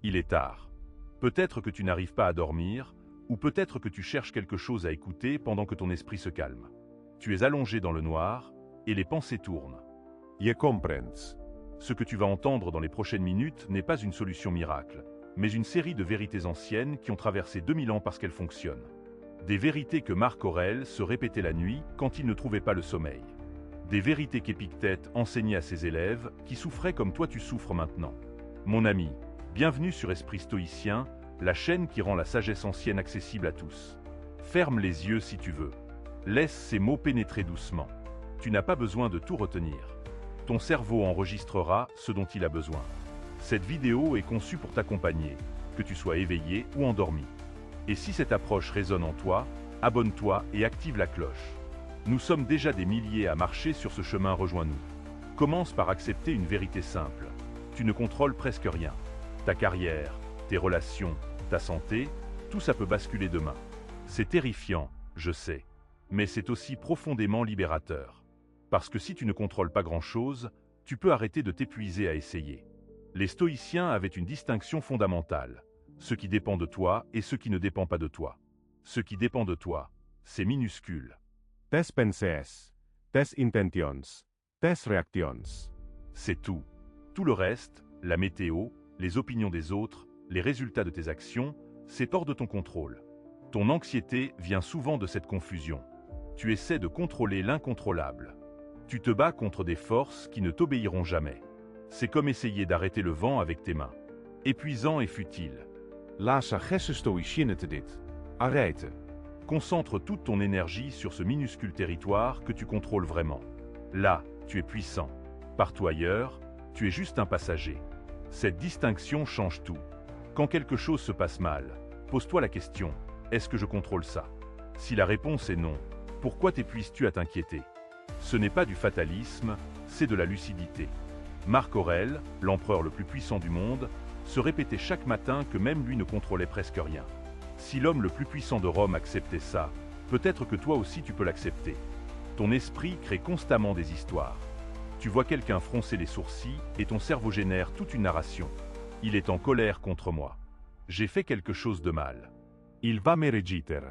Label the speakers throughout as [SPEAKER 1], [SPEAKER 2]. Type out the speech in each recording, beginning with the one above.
[SPEAKER 1] Il est tard. Peut-être que tu n'arrives pas à dormir, ou peut-être que tu cherches quelque chose à écouter pendant que ton esprit se calme. Tu es allongé dans le noir, et les pensées tournent.
[SPEAKER 2] Je comprends.
[SPEAKER 1] Ce que tu vas entendre dans les prochaines minutes n'est pas une solution miracle, mais une série de vérités anciennes qui ont traversé 2000 ans parce qu'elles fonctionnent. Des vérités que Marc Aurèle se répétait la nuit quand il ne trouvait pas le sommeil. Des vérités qu'Épictète enseignait à ses élèves qui souffraient comme toi tu souffres maintenant. Mon ami, bienvenue sur Esprit Stoïcien, la chaîne qui rend la sagesse ancienne accessible à tous. Ferme les yeux si tu veux. Laisse ces mots pénétrer doucement. Tu n'as pas besoin de tout retenir. Ton cerveau enregistrera ce dont il a besoin. Cette vidéo est conçue pour t'accompagner, que tu sois éveillé ou endormi. Et si cette approche résonne en toi, abonne-toi et active la cloche. Nous sommes déjà des milliers à marcher sur ce chemin, rejoins-nous. Commence par accepter une vérité simple. Tu ne contrôles presque rien. Ta carrière, tes relations, ta santé, tout ça peut basculer demain. C'est terrifiant, je sais, mais c'est aussi profondément libérateur. Parce que si tu ne contrôles pas grand-chose, tu peux arrêter de t'épuiser à essayer. Les stoïciens avaient une distinction fondamentale. Ce qui dépend de toi et ce qui ne dépend pas de toi. Ce qui dépend de toi, c'est minuscule.
[SPEAKER 2] Tes pensees, tes intentions, tes reactions.
[SPEAKER 1] C'est tout. Tout le reste, la météo, les opinions des autres, les résultats de tes actions, c'est hors de ton contrôle. Ton anxiété vient souvent de cette confusion. Tu essaies de contrôler l'incontrôlable. Tu te bats contre des forces qui ne t'obéiront jamais. C'est comme essayer d'arrêter le vent avec tes mains. Épuisant et futile.
[SPEAKER 2] La sagesse stoïcienne te dit. Arrête.
[SPEAKER 1] Concentre toute ton énergie sur ce minuscule territoire que tu contrôles vraiment. Là, tu es puissant. Partout ailleurs, tu es juste un passager. Cette distinction change tout. Quand quelque chose se passe mal, pose-toi la question, est-ce que je contrôle ça? Si la réponse est non, pourquoi t'épuises-tu à t'inquiéter? Ce n'est pas du fatalisme, c'est de la lucidité. Marc Aurèle, l'empereur le plus puissant du monde, se répétait chaque matin que même lui ne contrôlait presque rien. Si l'homme le plus puissant de Rome acceptait ça, peut-être que toi aussi tu peux l'accepter. Ton esprit crée constamment des histoires. Tu vois quelqu'un froncer les sourcils et ton cerveau génère toute une narration. Il est en colère contre moi. J'ai fait quelque chose de mal.
[SPEAKER 2] Il va me regiter.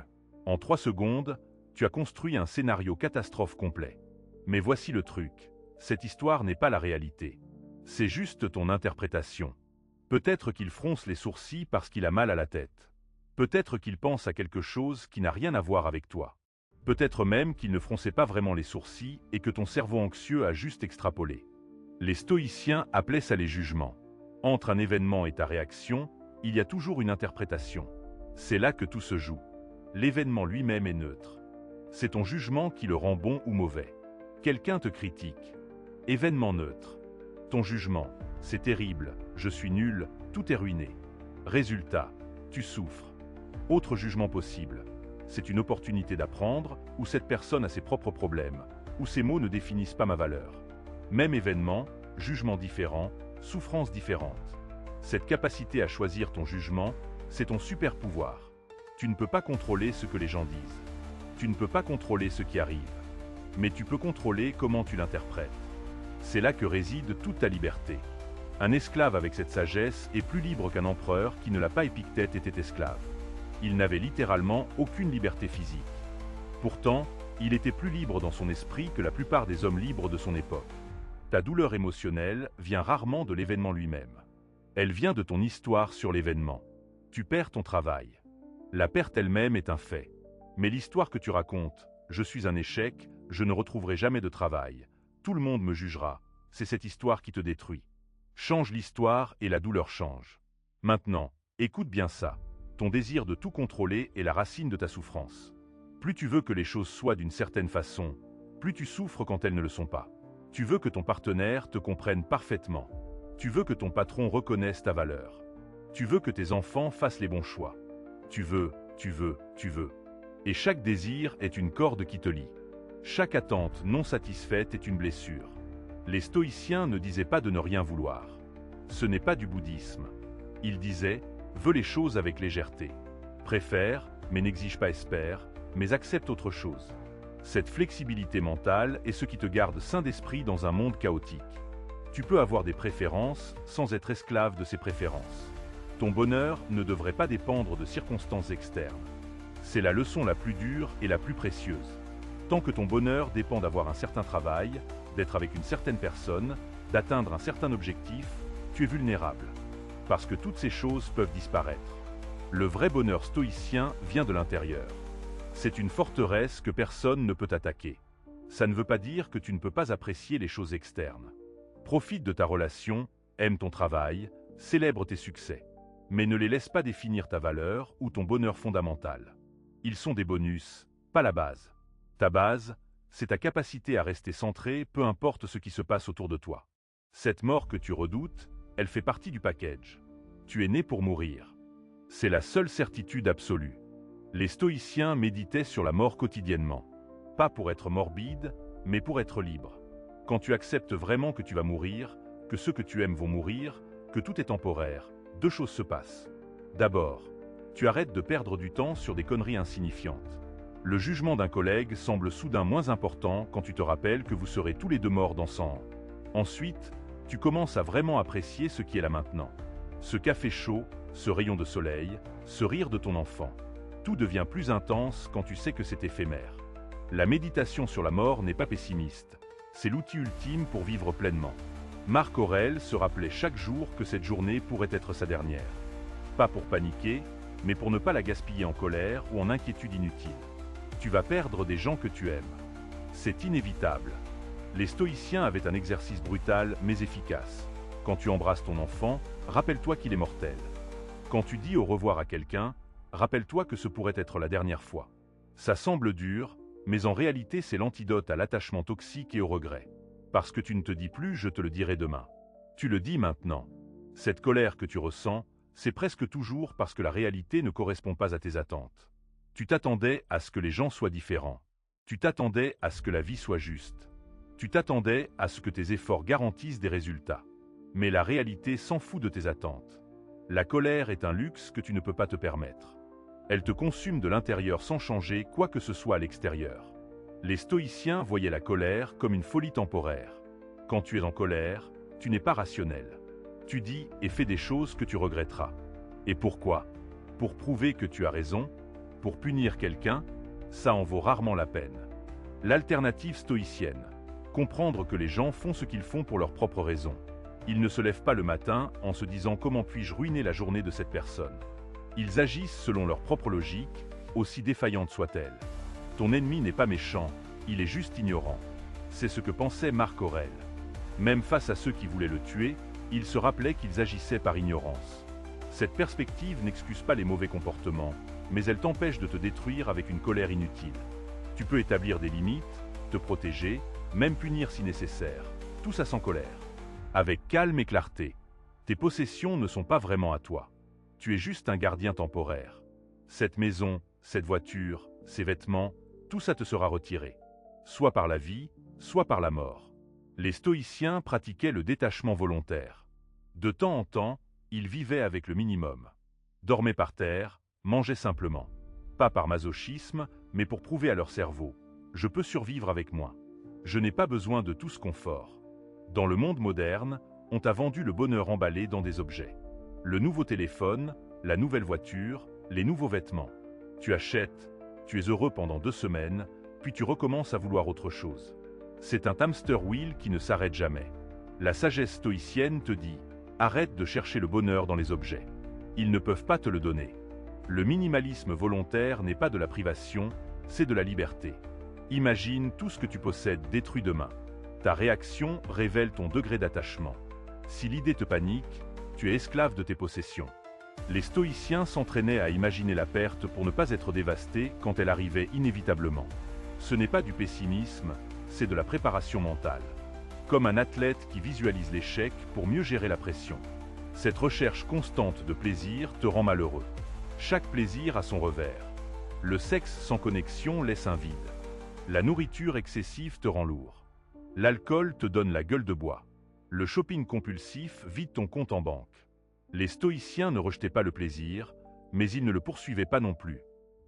[SPEAKER 1] En 3 secondes, tu as construit un scénario catastrophe complet. Mais voici le truc, cette histoire n'est pas la réalité. C'est juste ton interprétation. Peut-être qu'il fronce les sourcils parce qu'il a mal à la tête. Peut-être qu'il pense à quelque chose qui n'a rien à voir avec toi. Peut-être même qu'il ne fronçait pas vraiment les sourcils et que ton cerveau anxieux a juste extrapolé. Les stoïciens appelaient ça les jugements. Entre un événement et ta réaction, il y a toujours une interprétation. C'est là que tout se joue. L'événement lui-même est neutre. C'est ton jugement qui le rend bon ou mauvais. Quelqu'un te critique. Événement neutre. Ton jugement, c'est terrible, je suis nul, tout est ruiné. Résultat, tu souffres. Autre jugement possible. C'est une opportunité d'apprendre, ou cette personne a ses propres problèmes, ou ces mots ne définissent pas ma valeur. Même événement, jugement différent, souffrance différente. Cette capacité à choisir ton jugement, c'est ton super pouvoir. Tu ne peux pas contrôler ce que les gens disent. Tu ne peux pas contrôler ce qui arrive. Mais tu peux contrôler comment tu l'interprètes. C'est là que réside toute ta liberté. Un esclave avec cette sagesse est plus libre qu'un empereur qui ne l'a pas. Épictète était esclave. Il n'avait littéralement aucune liberté physique. Pourtant, il était plus libre dans son esprit que la plupart des hommes libres de son époque. Ta douleur émotionnelle vient rarement de l'événement lui-même. Elle vient de ton histoire sur l'événement. Tu perds ton travail. La perte elle-même est un fait. Mais l'histoire que tu racontes, je suis un échec, je ne retrouverai jamais de travail. Tout le monde me jugera. C'est cette histoire qui te détruit. Change l'histoire et la douleur change. Maintenant, écoute bien ça. Ton désir de tout contrôler est la racine de ta souffrance. Plus tu veux que les choses soient d'une certaine façon, plus tu souffres quand elles ne le sont pas. Tu veux que ton partenaire te comprenne parfaitement. Tu veux que ton patron reconnaisse ta valeur. Tu veux que tes enfants fassent les bons choix. Tu veux. Et chaque désir est une corde qui te lie. Chaque attente non satisfaite est une blessure. Les stoïciens ne disaient pas de ne rien vouloir. Ce n'est pas du bouddhisme. Ils disaient « veux les choses avec légèreté. Préfère, mais n'exige pas espère, mais accepte autre chose. » Cette flexibilité mentale est ce qui te garde sain d'esprit dans un monde chaotique. Tu peux avoir des préférences sans être esclave de ces préférences. Ton bonheur ne devrait pas dépendre de circonstances externes. C'est la leçon la plus dure et la plus précieuse. Tant que ton bonheur dépend d'avoir un certain travail, d'être avec une certaine personne, d'atteindre un certain objectif, tu es vulnérable. Parce que toutes ces choses peuvent disparaître. Le vrai bonheur stoïcien vient de l'intérieur. C'est une forteresse que personne ne peut attaquer. Ça ne veut pas dire que tu ne peux pas apprécier les choses externes. Profite de ta relation, aime ton travail, célèbre tes succès. Mais ne les laisse pas définir ta valeur ou ton bonheur fondamental. Ils sont des bonus, pas la base. Ta base, c'est ta capacité à rester centré, peu importe ce qui se passe autour de toi. Cette mort que tu redoutes, elle fait partie du package. Tu es né pour mourir. C'est la seule certitude absolue. Les stoïciens méditaient sur la mort quotidiennement. Pas pour être morbide, mais pour être libre. Quand tu acceptes vraiment que tu vas mourir, que ceux que tu aimes vont mourir, que tout est temporaire, deux choses se passent. D'abord, tu arrêtes de perdre du temps sur des conneries insignifiantes. Le jugement d'un collègue semble soudain moins important quand tu te rappelles que vous serez tous les deux morts dans 100 ans. Ensuite, tu commences à vraiment apprécier ce qui est là maintenant. Ce café chaud, ce rayon de soleil, ce rire de ton enfant. Tout devient plus intense quand tu sais que c'est éphémère. La méditation sur la mort n'est pas pessimiste. C'est l'outil ultime pour vivre pleinement. Marc Aurèle se rappelait chaque jour que cette journée pourrait être sa dernière. Pas pour paniquer, mais pour ne pas la gaspiller en colère ou en inquiétude inutile. Tu vas perdre des gens que tu aimes. C'est inévitable. Les stoïciens avaient un exercice brutal mais efficace. Quand tu embrasses ton enfant, rappelle-toi qu'il est mortel. Quand tu dis au revoir à quelqu'un, rappelle-toi que ce pourrait être la dernière fois. Ça semble dur, mais en réalité c'est l'antidote à l'attachement toxique et au regret. Parce que tu ne te dis plus « je te le dirai demain ». Tu le dis maintenant. Cette colère que tu ressens, c'est presque toujours parce que la réalité ne correspond pas à tes attentes. Tu t'attendais à ce que les gens soient différents. Tu t'attendais à ce que la vie soit juste. Tu t'attendais à ce que tes efforts garantissent des résultats. Mais la réalité s'en fout de tes attentes. La colère est un luxe que tu ne peux pas te permettre. Elle te consume de l'intérieur sans changer quoi que ce soit à l'extérieur. Les stoïciens voyaient la colère comme une folie temporaire. Quand tu es en colère, tu n'es pas rationnel. Tu dis et fais des choses que tu regretteras. Et pourquoi? Pour prouver que tu as raison? Pour punir quelqu'un? Ça en vaut rarement la peine. L'alternative stoïcienne. Comprendre que les gens font ce qu'ils font pour leurs propres raisons. Ils ne se lèvent pas le matin en se disant « comment puis-je ruiner la journée de cette personne ?» Ils agissent selon leur propre logique, aussi défaillante soit-elle. Ton ennemi n'est pas méchant, il est juste ignorant. C'est ce que pensait Marc Aurèle. Même face à ceux qui voulaient le tuer, il se rappelait qu'ils agissaient par ignorance. Cette perspective n'excuse pas les mauvais comportements, mais elle t'empêche de te détruire avec une colère inutile. Tu peux établir des limites, te protéger, même punir si nécessaire, tout ça sans colère. Avec calme et clarté. Tes possessions ne sont pas vraiment à toi. Tu es juste un gardien temporaire. Cette maison, cette voiture, ces vêtements, tout ça te sera retiré. Soit par la vie, soit par la mort. Les stoïciens pratiquaient le détachement volontaire. De temps en temps, ils vivaient avec le minimum. Dormaient par terre, mangeaient simplement. Pas par masochisme, mais pour prouver à leur cerveau « je peux survivre avec moins. Je n'ai pas besoin de tout ce confort ». Dans le monde moderne, on t'a vendu le bonheur emballé dans des objets. Le nouveau téléphone, la nouvelle voiture, les nouveaux vêtements. Tu achètes, tu es heureux pendant 2 semaines, puis tu recommences à vouloir autre chose. C'est un hamster wheel qui ne s'arrête jamais. La sagesse stoïcienne te dit « arrête de chercher le bonheur dans les objets. Ils ne peuvent pas te le donner. » Le minimalisme volontaire n'est pas de la privation, c'est de la liberté. Imagine tout ce que tu possèdes détruit demain. Ta réaction révèle ton degré d'attachement. Si l'idée te panique, tu es esclave de tes possessions. Les stoïciens s'entraînaient à imaginer la perte pour ne pas être dévastés quand elle arrivait inévitablement. Ce n'est pas du pessimisme, c'est de la préparation mentale. Comme un athlète qui visualise l'échec pour mieux gérer la pression. Cette recherche constante de plaisir te rend malheureux. Chaque plaisir a son revers. Le sexe sans connexion laisse un vide. La nourriture excessive te rend lourd. L'alcool te donne la gueule de bois. Le shopping compulsif vide ton compte en banque. Les stoïciens ne rejetaient pas le plaisir, mais ils ne le poursuivaient pas non plus.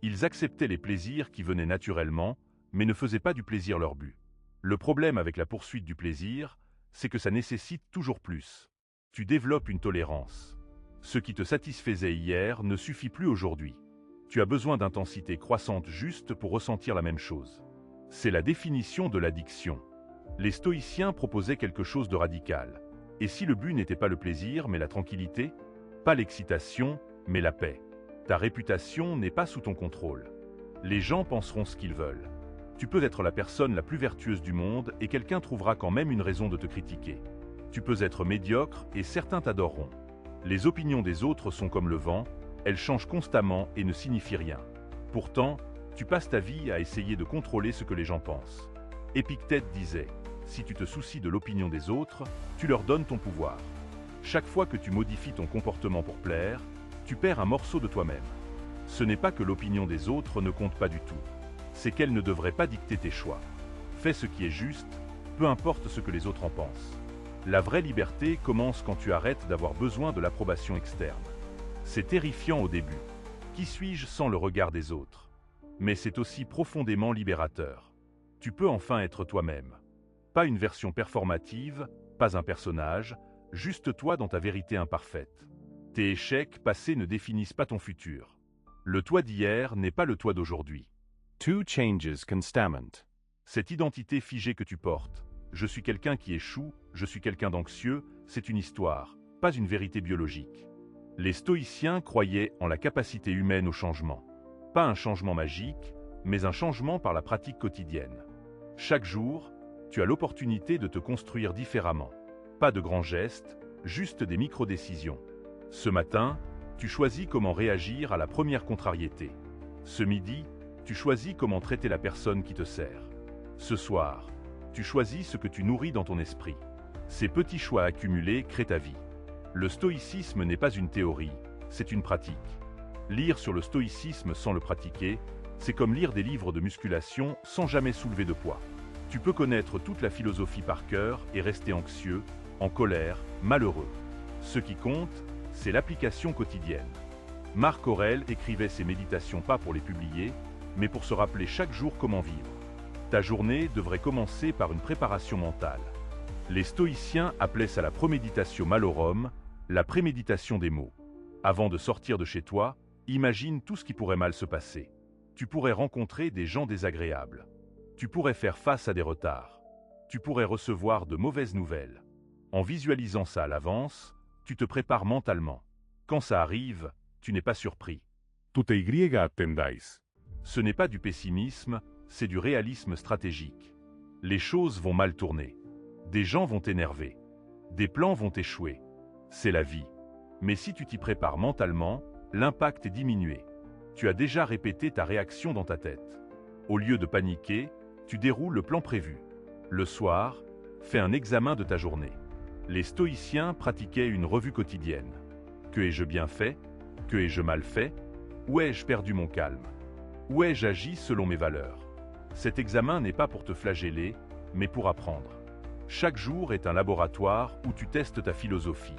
[SPEAKER 1] Ils acceptaient les plaisirs qui venaient naturellement, mais ne faisaient pas du plaisir leur but. Le problème avec la poursuite du plaisir, c'est que ça nécessite toujours plus. Tu développes une tolérance. Ce qui te satisfaisait hier ne suffit plus aujourd'hui. Tu as besoin d'intensité croissante juste pour ressentir la même chose. C'est la définition de l'addiction. Les stoïciens proposaient quelque chose de radical. Et si le but n'était pas le plaisir, mais la tranquillité? Pas l'excitation, mais la paix. Ta réputation n'est pas sous ton contrôle. Les gens penseront ce qu'ils veulent. Tu peux être la personne la plus vertueuse du monde et quelqu'un trouvera quand même une raison de te critiquer. Tu peux être médiocre et certains t'adoreront. Les opinions des autres sont comme le vent, elles changent constamment et ne signifient rien. Pourtant, tu passes ta vie à essayer de contrôler ce que les gens pensent. Épictète disait, si tu te soucies de l'opinion des autres, tu leur donnes ton pouvoir. Chaque fois que tu modifies ton comportement pour plaire, tu perds un morceau de toi-même. Ce n'est pas que l'opinion des autres ne compte pas du tout. C'est qu'elle ne devrait pas dicter tes choix. Fais ce qui est juste, peu importe ce que les autres en pensent. La vraie liberté commence quand tu arrêtes d'avoir besoin de l'approbation externe. C'est terrifiant au début. Qui suis-je sans le regard des autres? Mais c'est aussi profondément libérateur. Tu peux enfin être toi-même. Pas une version performative, pas un personnage, juste toi dans ta vérité imparfaite. Tes échecs passés ne définissent pas ton futur. Le toi d'hier n'est pas le toi d'aujourd'hui.
[SPEAKER 2] Two changes constamment.
[SPEAKER 1] Cette identité figée que tu portes, je suis quelqu'un qui échoue, je suis quelqu'un d'anxieux, c'est une histoire, pas une vérité biologique. Les stoïciens croyaient en la capacité humaine au changement. Pas un changement magique, mais un changement par la pratique quotidienne. Chaque jour, tu as l'opportunité de te construire différemment. Pas de grands gestes, juste des micro-décisions. Ce matin, tu choisis comment réagir à la première contrariété. Ce midi, tu choisis comment traiter la personne qui te sert. Ce soir, tu choisis ce que tu nourris dans ton esprit. Ces petits choix accumulés créent ta vie. Le stoïcisme n'est pas une théorie, c'est une pratique. Lire sur le stoïcisme sans le pratiquer, c'est comme lire des livres de musculation sans jamais soulever de poids. Tu peux connaître toute la philosophie par cœur et rester anxieux, en colère, malheureux. Ce qui compte, c'est l'application quotidienne. Marc Aurèle écrivait ses méditations pas pour les publier, mais pour se rappeler chaque jour comment vivre. Ta journée devrait commencer par une préparation mentale. Les stoïciens appelaient ça la proméditatio malorum, la préméditation des maux. Avant de sortir de chez toi, imagine tout ce qui pourrait mal se passer. Tu pourrais rencontrer des gens désagréables. Tu pourrais faire face à des retards. Tu pourrais recevoir de mauvaises nouvelles. En visualisant ça à l'avance, tu te prépares mentalement. Quand ça arrive, tu n'es pas surpris.
[SPEAKER 2] Tutte y attendais.
[SPEAKER 1] Ce n'est pas du pessimisme, c'est du réalisme stratégique. Les choses vont mal tourner. Des gens vont t'énerver. Des plans vont échouer. C'est la vie. Mais si tu t'y prépares mentalement, l'impact est diminué. Tu as déjà répété ta réaction dans ta tête. Au lieu de paniquer, tu déroules le plan prévu. Le soir, fais un examen de ta journée. Les stoïciens pratiquaient une revue quotidienne. Que ai-je bien fait? Que ai-je mal fait? Où ai-je perdu mon calme? Où ai-je agi selon mes valeurs? Cet examen n'est pas pour te flageller, mais pour apprendre. Chaque jour est un laboratoire où tu testes ta philosophie.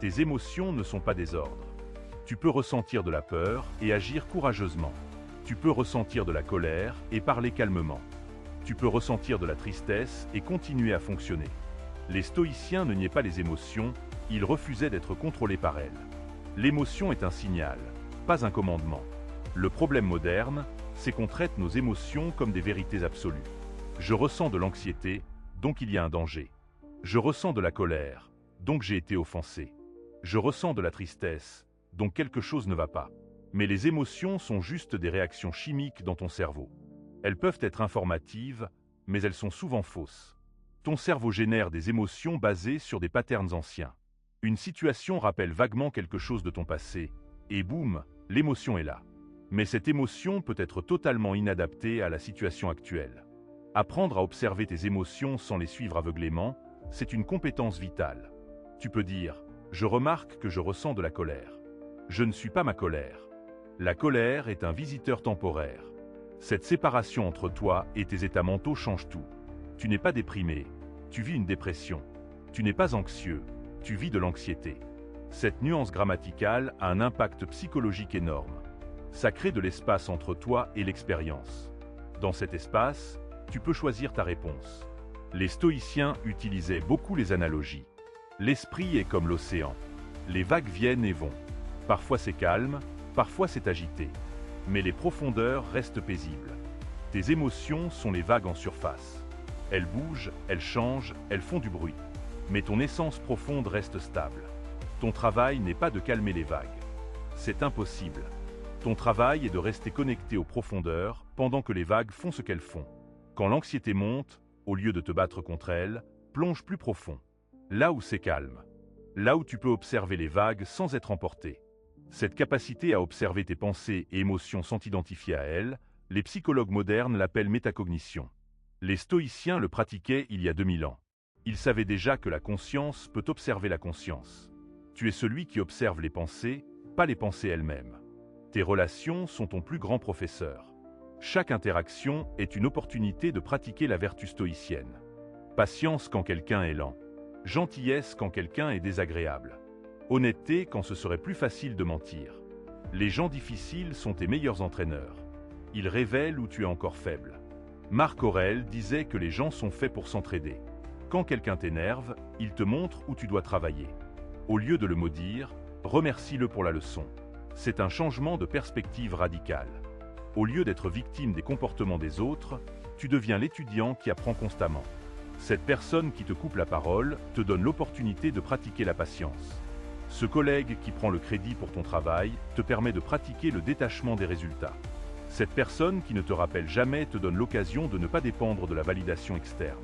[SPEAKER 1] Tes émotions ne sont pas des ordres. Tu peux ressentir de la peur et agir courageusement. Tu peux ressentir de la colère et parler calmement. Tu peux ressentir de la tristesse et continuer à fonctionner. Les stoïciens ne niaient pas les émotions, ils refusaient d'être contrôlés par elles. L'émotion est un signal, pas un commandement. Le problème moderne, c'est qu'on traite nos émotions comme des vérités absolues. Je ressens de l'anxiété, donc il y a un danger. Je ressens de la colère, donc j'ai été offensé. Je ressens de la tristesse, donc quelque chose ne va pas. Mais les émotions sont juste des réactions chimiques dans ton cerveau. Elles peuvent être informatives, mais elles sont souvent fausses. Ton cerveau génère des émotions basées sur des patterns anciens. Une situation rappelle vaguement quelque chose de ton passé, et boum, l'émotion est là. Mais cette émotion peut être totalement inadaptée à la situation actuelle. Apprendre à observer tes émotions sans les suivre aveuglément, c'est une compétence vitale. Tu peux dire « Je remarque que je ressens de la colère ». Je ne suis pas ma colère. La colère est un visiteur temporaire. Cette séparation entre toi et tes états mentaux change tout. Tu n'es pas déprimé, tu vis une dépression. Tu n'es pas anxieux, tu vis de l'anxiété. Cette nuance grammaticale a un impact psychologique énorme. Ça crée de l'espace entre toi et l'expérience. Dans cet espace, tu peux choisir ta réponse. Les stoïciens utilisaient beaucoup les analogies. L'esprit est comme l'océan. Les vagues viennent et vont. Parfois c'est calme, parfois c'est agité. Mais les profondeurs restent paisibles. Tes émotions sont les vagues en surface. Elles bougent, elles changent, elles font du bruit. Mais ton essence profonde reste stable. Ton travail n'est pas de calmer les vagues. C'est impossible. Ton travail est de rester connecté aux profondeurs pendant que les vagues font ce qu'elles font. Quand l'anxiété monte, au lieu de te battre contre elle, plonge plus profond. Là où c'est calme. Là où tu peux observer les vagues sans être emporté. Cette capacité à observer tes pensées et émotions sans t'identifier à elles, les psychologues modernes l'appellent métacognition. Les stoïciens le pratiquaient il y a 2000 ans. Ils savaient déjà que la conscience peut observer la conscience. Tu es celui qui observe les pensées, pas les pensées elles-mêmes. Tes relations sont ton plus grand professeur. Chaque interaction est une opportunité de pratiquer la vertu stoïcienne. Patience quand quelqu'un est lent. Gentillesse quand quelqu'un est désagréable. Honnêteté quand ce serait plus facile de mentir. Les gens difficiles sont tes meilleurs entraîneurs. Ils révèlent où tu es encore faible. Marc Aurèle disait que les gens sont faits pour s'entraider. Quand quelqu'un t'énerve, il te montre où tu dois travailler. Au lieu de le maudire, remercie-le pour la leçon. C'est un changement de perspective radical. Au lieu d'être victime des comportements des autres, tu deviens l'étudiant qui apprend constamment. Cette personne qui te coupe la parole te donne l'opportunité de pratiquer la patience. Ce collègue qui prend le crédit pour ton travail te permet de pratiquer le détachement des résultats. Cette personne qui ne te rappelle jamais te donne l'occasion de ne pas dépendre de la validation externe.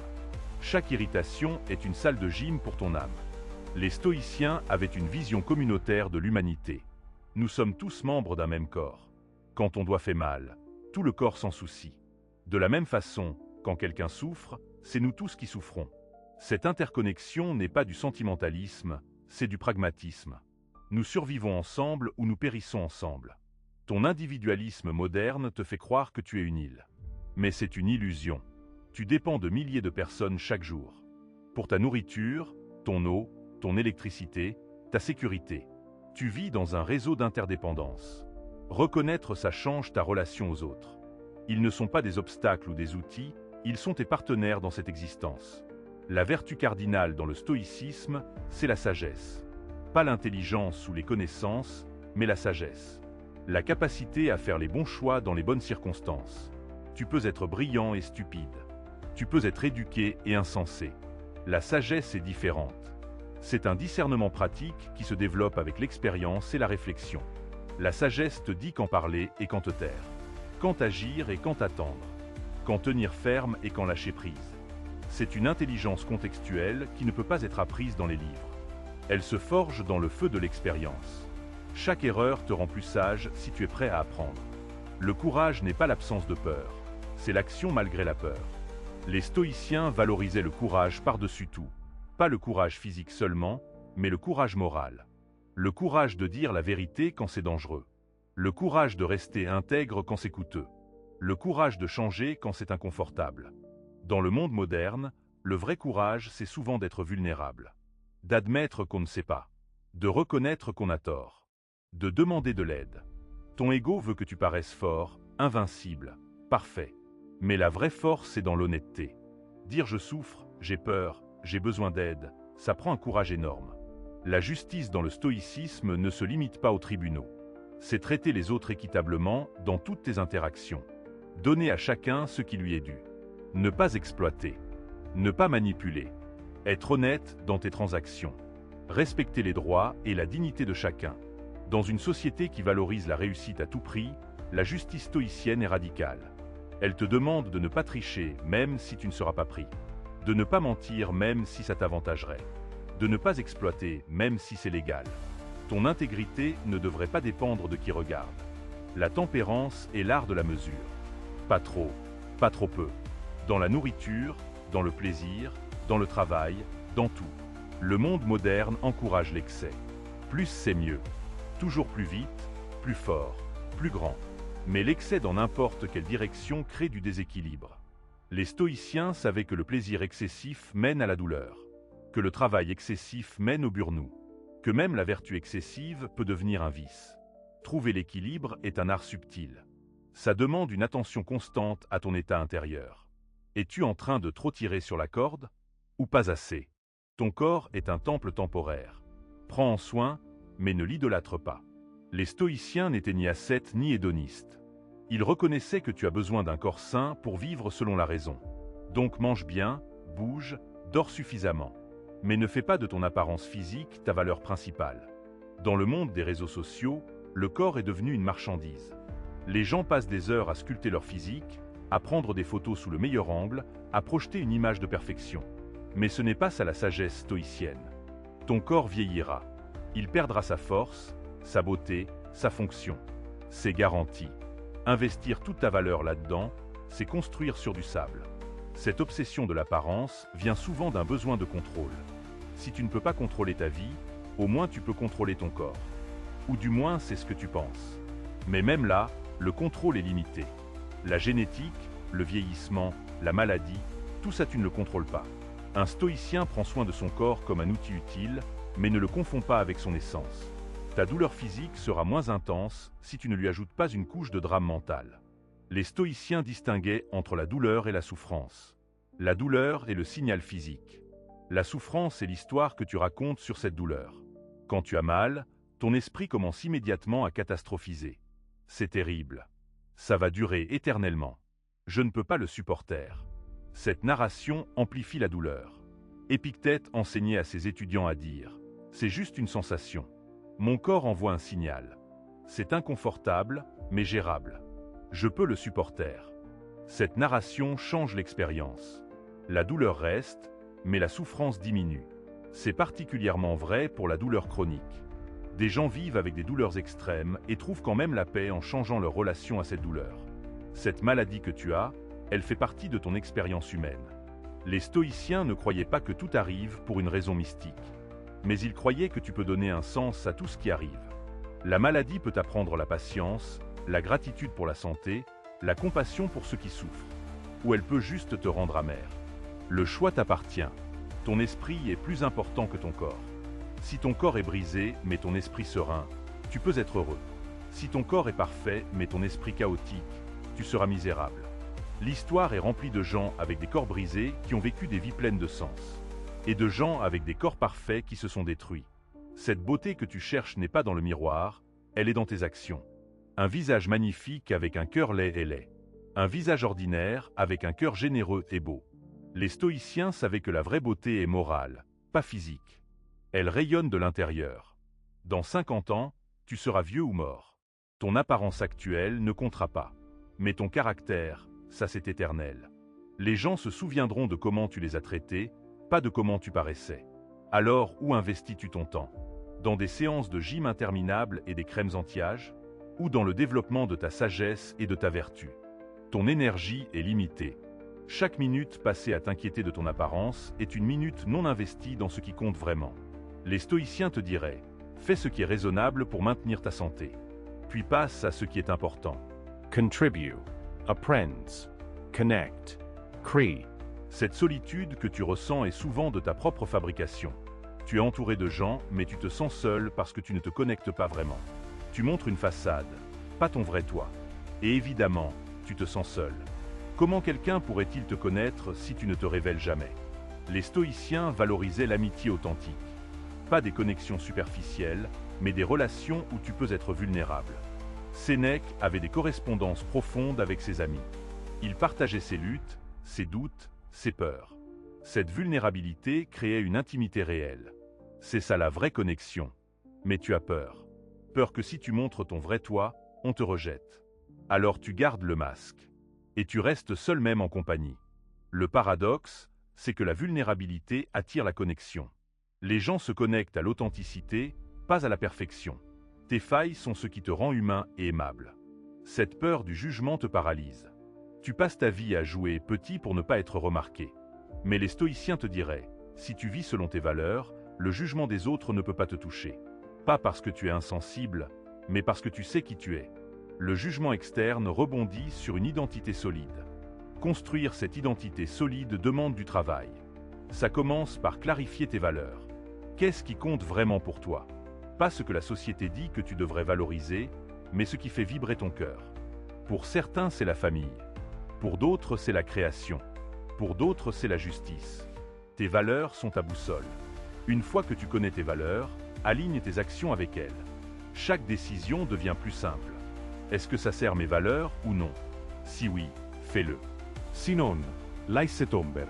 [SPEAKER 1] Chaque irritation est une salle de gym pour ton âme. Les stoïciens avaient une vision communautaire de l'humanité. Nous sommes tous membres d'un même corps. Quand ton doigt fait mal, tout le corps s'en soucie. De la même façon, quand quelqu'un souffre, c'est nous tous qui souffrons. Cette interconnexion n'est pas du sentimentalisme, c'est du pragmatisme. Nous survivons ensemble ou nous périssons ensemble. Ton individualisme moderne te fait croire que tu es une île. Mais c'est une illusion. Tu dépends de milliers de personnes chaque jour. Pour ta nourriture, ton eau, ton électricité, ta sécurité. Tu vis dans un réseau d'interdépendance. Reconnaître ça change ta relation aux autres. Ils ne sont pas des obstacles ou des outils, ils sont tes partenaires dans cette existence. La vertu cardinale dans le stoïcisme, c'est la sagesse. Pas l'intelligence ou les connaissances, mais la sagesse. La capacité à faire les bons choix dans les bonnes circonstances. Tu peux être brillant et stupide. Tu peux être éduqué et insensé. La sagesse est différente. C'est un discernement pratique qui se développe avec l'expérience et la réflexion. La sagesse te dit quand parler et quand te taire. Quand agir et quand attendre. Quand tenir ferme et quand lâcher prise. C'est une intelligence contextuelle qui ne peut pas être apprise dans les livres. Elle se forge dans le feu de l'expérience. Chaque erreur te rend plus sage si tu es prêt à apprendre. Le courage n'est pas l'absence de peur, c'est l'action malgré la peur. Les stoïciens valorisaient le courage par-dessus tout. Pas le courage physique seulement, mais le courage moral. Le courage de dire la vérité quand c'est dangereux. Le courage de rester intègre quand c'est coûteux. Le courage de changer quand c'est inconfortable. Dans le monde moderne, le vrai courage, c'est souvent d'être vulnérable. D'admettre qu'on ne sait pas. De reconnaître qu'on a tort. De demander de l'aide. Ton ego veut que tu paraisses fort, invincible, parfait. Mais la vraie force est dans l'honnêteté. Dire je souffre, j'ai peur, j'ai besoin d'aide, ça prend un courage énorme. La justice dans le stoïcisme ne se limite pas aux tribunaux. C'est traiter les autres équitablement dans toutes tes interactions. Donner à chacun ce qui lui est dû. Ne pas exploiter. Ne pas manipuler. Être honnête dans tes transactions. Respecter les droits et la dignité de chacun. Dans une société qui valorise la réussite à tout prix, la justice stoïcienne est radicale. Elle te demande de ne pas tricher, même si tu ne seras pas pris. De ne pas mentir, même si ça t'avantagerait. De ne pas exploiter, même si c'est légal. Ton intégrité ne devrait pas dépendre de qui regarde. La tempérance est l'art de la mesure. Pas trop, pas trop peu. Dans la nourriture, dans le plaisir, dans le travail, dans tout. Le monde moderne encourage l'excès. Plus c'est mieux. Toujours plus vite, plus fort, plus grand. Mais l'excès dans n'importe quelle direction crée du déséquilibre. Les stoïciens savaient que le plaisir excessif mène à la douleur, que le travail excessif mène au burn-out, que même la vertu excessive peut devenir un vice. Trouver l'équilibre est un art subtil. Ça demande une attention constante à ton état intérieur. Es-tu en train de trop tirer sur la corde? Ou pas assez? Ton corps est un temple temporaire. Prends en soin, mais ne l'idolâtre pas. Les stoïciens n'étaient ni ascètes ni hédonistes. Ils reconnaissaient que tu as besoin d'un corps sain pour vivre selon la raison. Donc mange bien, bouge, dors suffisamment. Mais ne fais pas de ton apparence physique ta valeur principale. Dans le monde des réseaux sociaux, le corps est devenu une marchandise. Les gens passent des heures à sculpter leur physique, à prendre des photos sous le meilleur angle, à projeter une image de perfection. Mais ce n'est pas ça la sagesse stoïcienne. Ton corps vieillira. Il perdra sa force, sa beauté, sa fonction. C'est garanti. Investir toute ta valeur là-dedans, c'est construire sur du sable. Cette obsession de l'apparence vient souvent d'un besoin de contrôle. Si tu ne peux pas contrôler ta vie, au moins tu peux contrôler ton corps. Ou du moins c'est ce que tu penses. Mais même là, le contrôle est limité. La génétique, le vieillissement, la maladie, tout ça tu ne le contrôles pas. Un stoïcien prend soin de son corps comme un outil utile, mais ne le confond pas avec son essence. Ta douleur physique sera moins intense si tu ne lui ajoutes pas une couche de drame mental. Les stoïciens distinguaient entre la douleur et la souffrance. La douleur est le signal physique. La souffrance est l'histoire que tu racontes sur cette douleur. Quand tu as mal, ton esprit commence immédiatement à catastrophiser. C'est terrible. Ça va durer éternellement. Je ne peux pas le supporter. Cette narration amplifie la douleur. Épictète enseignait à ses étudiants à dire « C'est juste une sensation. Mon corps envoie un signal. C'est inconfortable, mais gérable. Je peux le supporter. » Cette narration change l'expérience. La douleur reste, mais la souffrance diminue. C'est particulièrement vrai pour la douleur chronique. Des gens vivent avec des douleurs extrêmes et trouvent quand même la paix en changeant leur relation à cette douleur. Cette maladie que tu as, elle fait partie de ton expérience humaine. Les stoïciens ne croyaient pas que tout arrive pour une raison mystique. Mais ils croyaient que tu peux donner un sens à tout ce qui arrive. La maladie peut t'apprendre la patience, la gratitude pour la santé, la compassion pour ceux qui souffrent. Ou elle peut juste te rendre amer. Le choix t'appartient. Ton esprit est plus important que ton corps. Si ton corps est brisé, mais ton esprit serein, tu peux être heureux. Si ton corps est parfait, mais ton esprit chaotique, tu seras misérable. L'histoire est remplie de gens avec des corps brisés qui ont vécu des vies pleines de sens. Et de gens avec des corps parfaits qui se sont détruits. Cette beauté que tu cherches n'est pas dans le miroir, elle est dans tes actions. Un visage magnifique avec un cœur laid est laid. Un visage ordinaire avec un cœur généreux est beau. Les stoïciens savaient que la vraie beauté est morale, pas physique. Elle rayonne de l'intérieur. Dans 50 ans, tu seras vieux ou mort. Ton apparence actuelle ne comptera pas. Mais ton caractère, ça c'est éternel. Les gens se souviendront de comment tu les as traités, pas de comment tu paraissais. Alors, où investis-tu ton temps? Dans des séances de gym interminables et des crèmes anti-âge? Ou dans le développement de ta sagesse et de ta vertu? Ton énergie est limitée. Chaque minute passée à t'inquiéter de ton apparence est une minute non investie dans ce qui compte vraiment. Les stoïciens te diraient, fais ce qui est raisonnable pour maintenir ta santé. Puis passe à ce qui est important.
[SPEAKER 2] Contribute. Apprends. Connect. Cree.
[SPEAKER 1] Cette solitude que tu ressens est souvent de ta propre fabrication. Tu es entouré de gens, mais tu te sens seul parce que tu ne te connectes pas vraiment. Tu montres une façade, pas ton vrai toi. Et évidemment, tu te sens seul. Comment quelqu'un pourrait-il te connaître si tu ne te révèles jamais? Les stoïciens valorisaient l'amitié authentique. Pas des connexions superficielles, mais des relations où tu peux être vulnérable. Sénèque avait des correspondances profondes avec ses amis. Il partageait ses luttes, ses doutes, ses peurs. Cette vulnérabilité créait une intimité réelle. C'est ça la vraie connexion. Mais tu as peur. Peur que si tu montres ton vrai toi, on te rejette. Alors tu gardes le masque. Et tu restes seul même en compagnie. Le paradoxe, c'est que la vulnérabilité attire la connexion. Les gens se connectent à l'authenticité, pas à la perfection. Tes failles sont ce qui te rend humain et aimable. Cette peur du jugement te paralyse. Tu passes ta vie à jouer petit pour ne pas être remarqué. Mais les stoïciens te diraient, si tu vis selon tes valeurs, le jugement des autres ne peut pas te toucher. Pas parce que tu es insensible, mais parce que tu sais qui tu es. Le jugement externe rebondit sur une identité solide. Construire cette identité solide demande du travail. Ça commence par clarifier tes valeurs. Qu'est-ce qui compte vraiment pour toi? Pas ce que la société dit que tu devrais valoriser, mais ce qui fait vibrer ton cœur. Pour certains, c'est la famille. Pour d'autres, c'est la création. Pour d'autres, c'est la justice. Tes valeurs sont ta boussole. Une fois que tu connais tes valeurs, aligne tes actions avec elles. Chaque décision devient plus simple. Est-ce que ça sert mes valeurs ou non? Si oui, fais-le.
[SPEAKER 2] Sinon, laisse tomber.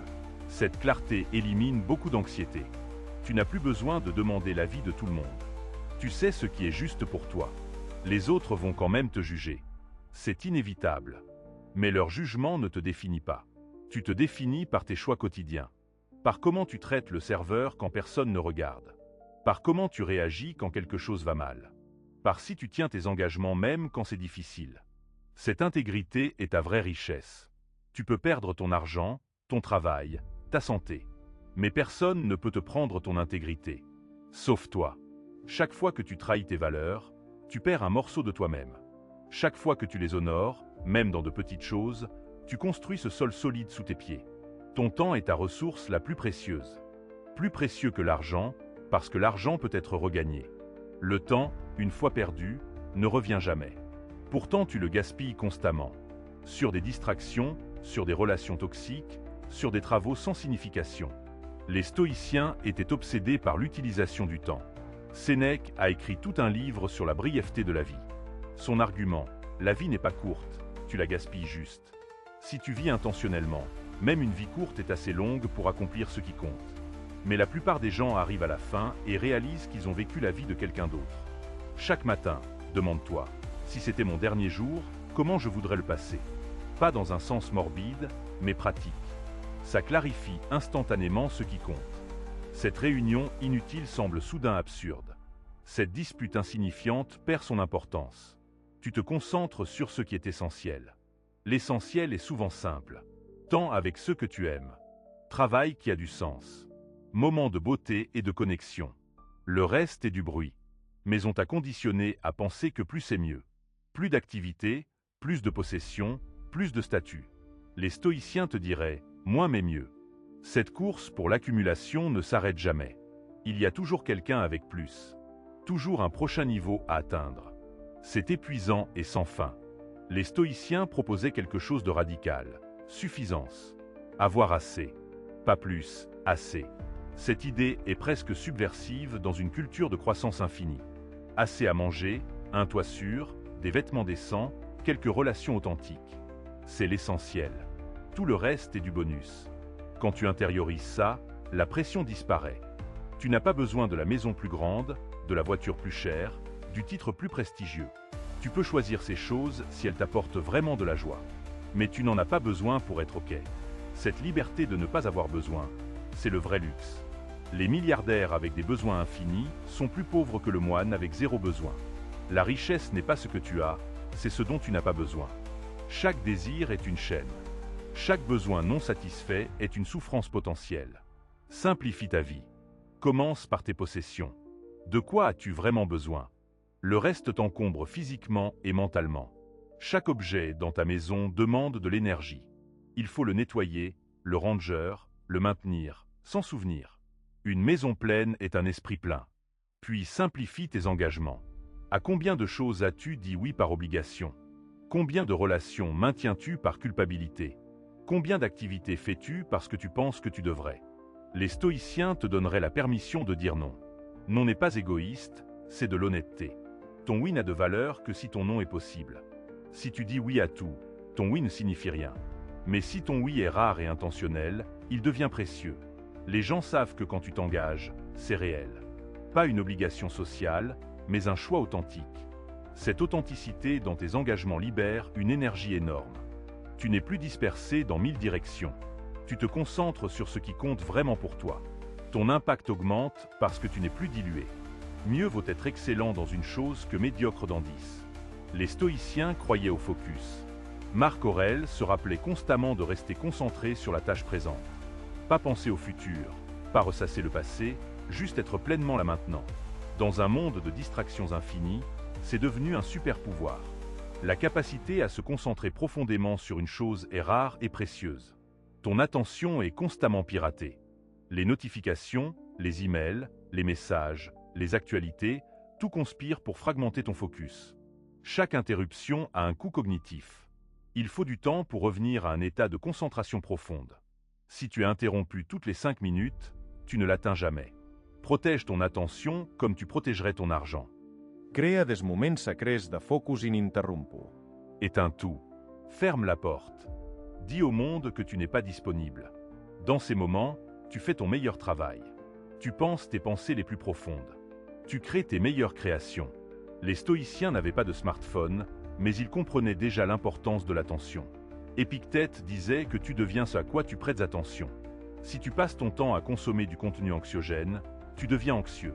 [SPEAKER 1] Cette clarté élimine beaucoup d'anxiété. Tu n'as plus besoin de demander l'avis de tout le monde. Tu sais ce qui est juste pour toi. Les autres vont quand même te juger. C'est inévitable. Mais leur jugement ne te définit pas. Tu te définis par tes choix quotidiens. Par comment tu traites le serveur quand personne ne regarde. Par comment tu réagis quand quelque chose va mal. Par si tu tiens tes engagements même quand c'est difficile. Cette intégrité est ta vraie richesse. Tu peux perdre ton argent, ton travail, ta santé. Mais personne ne peut te prendre ton intégrité. Sauf toi. Chaque fois que tu trahis tes valeurs, tu perds un morceau de toi-même. Chaque fois que tu les honores, même dans de petites choses, tu construis ce sol solide sous tes pieds. Ton temps est ta ressource la plus précieuse. Plus précieux que l'argent, parce que l'argent peut être regagné. Le temps, une fois perdu, ne revient jamais. Pourtant tu le gaspilles constamment. Sur des distractions, sur des relations toxiques, sur des travaux sans signification. Les stoïciens étaient obsédés par l'utilisation du temps. Sénèque a écrit tout un livre sur la brièveté de la vie. Son argument, la vie n'est pas courte, tu la gaspilles juste. Si tu vis intentionnellement, même une vie courte est assez longue pour accomplir ce qui compte. Mais la plupart des gens arrivent à la fin et réalisent qu'ils ont vécu la vie de quelqu'un d'autre. Chaque matin, demande-toi, si c'était mon dernier jour, comment je voudrais le passer? Pas dans un sens morbide, mais pratique. Ça clarifie instantanément ce qui compte. Cette réunion inutile semble soudain absurde. Cette dispute insignifiante perd son importance. Tu te concentres sur ce qui est essentiel. L'essentiel est souvent simple. Temps avec ceux que tu aimes. Travail qui a du sens. Moment de beauté et de connexion. Le reste est du bruit. Mais on t'a conditionné à penser que plus c'est mieux. Plus d'activité, plus de possession, plus de statut. Les stoïciens te diraient « moins mais mieux ». Cette course pour l'accumulation ne s'arrête jamais. Il y a toujours quelqu'un avec plus. Toujours un prochain niveau à atteindre. C'est épuisant et sans fin. Les stoïciens proposaient quelque chose de radical. Suffisance. Avoir assez. Pas plus, assez. Cette idée est presque subversive dans une culture de croissance infinie. Assez à manger, un toit sûr, des vêtements décents, quelques relations authentiques. C'est l'essentiel. Tout le reste est du bonus. Quand tu intériorises ça, la pression disparaît. Tu n'as pas besoin de la maison plus grande, de la voiture plus chère, du titre plus prestigieux. Tu peux choisir ces choses si elles t'apportent vraiment de la joie. Mais tu n'en as pas besoin pour être OK. Cette liberté de ne pas avoir besoin, c'est le vrai luxe. Les milliardaires avec des besoins infinis sont plus pauvres que le moine avec zéro besoin. La richesse n'est pas ce que tu as, c'est ce dont tu n'as pas besoin. Chaque désir est une chaîne. Chaque besoin non satisfait est une souffrance potentielle. Simplifie ta vie. Commence par tes possessions. De quoi as-tu vraiment besoin? Le reste t'encombre physiquement et mentalement. Chaque objet dans ta maison demande de l'énergie. Il faut le nettoyer, le ranger, le maintenir, sans souvenir. Une maison pleine est un esprit plein. Puis simplifie tes engagements. À combien de choses as-tu dit oui par obligation? Combien de relations maintiens-tu par culpabilité? Combien d'activités fais-tu parce que tu penses que tu devrais? Les stoïciens te donneraient la permission de dire non. Non n'est pas égoïste, c'est de l'honnêteté. Ton oui n'a de valeur que si ton non est possible. Si tu dis oui à tout, ton oui ne signifie rien. Mais si ton oui est rare et intentionnel, il devient précieux. Les gens savent que quand tu t'engages, c'est réel. Pas une obligation sociale, mais un choix authentique. Cette authenticité dans tes engagements libère une énergie énorme. Tu n'es plus dispersé dans 1000 directions. Tu te concentres sur ce qui compte vraiment pour toi. Ton impact augmente parce que tu n'es plus dilué. Mieux vaut être excellent dans une chose que médiocre dans 10. Les stoïciens croyaient au focus. Marc Aurèle se rappelait constamment de rester concentré sur la tâche présente. Pas penser au futur, pas ressasser le passé, juste être pleinement là maintenant. Dans un monde de distractions infinies, c'est devenu un super pouvoir. La capacité à se concentrer profondément sur une chose est rare et précieuse. Ton attention est constamment piratée. Les notifications, les emails, les messages, les actualités, tout conspire pour fragmenter ton focus. Chaque interruption a un coût cognitif. Il faut du temps pour revenir à un état de concentration profonde. Si tu es interrompu toutes les 5 minutes, tu ne l'atteins jamais. Protège ton attention comme tu protégerais ton argent.
[SPEAKER 2] Crea des moments secrets de focus ininterrompu.
[SPEAKER 1] Éteins tout. Ferme la porte. Dis au monde que tu n'es pas disponible. Dans ces moments, tu fais ton meilleur travail. Tu penses tes pensées les plus profondes. Tu crées tes meilleures créations. Les stoïciens n'avaient pas de smartphone, mais ils comprenaient déjà l'importance de l'attention. Épictète disait que tu deviens ce à quoi tu prêtes attention. Si tu passes ton temps à consommer du contenu anxiogène, tu deviens anxieux.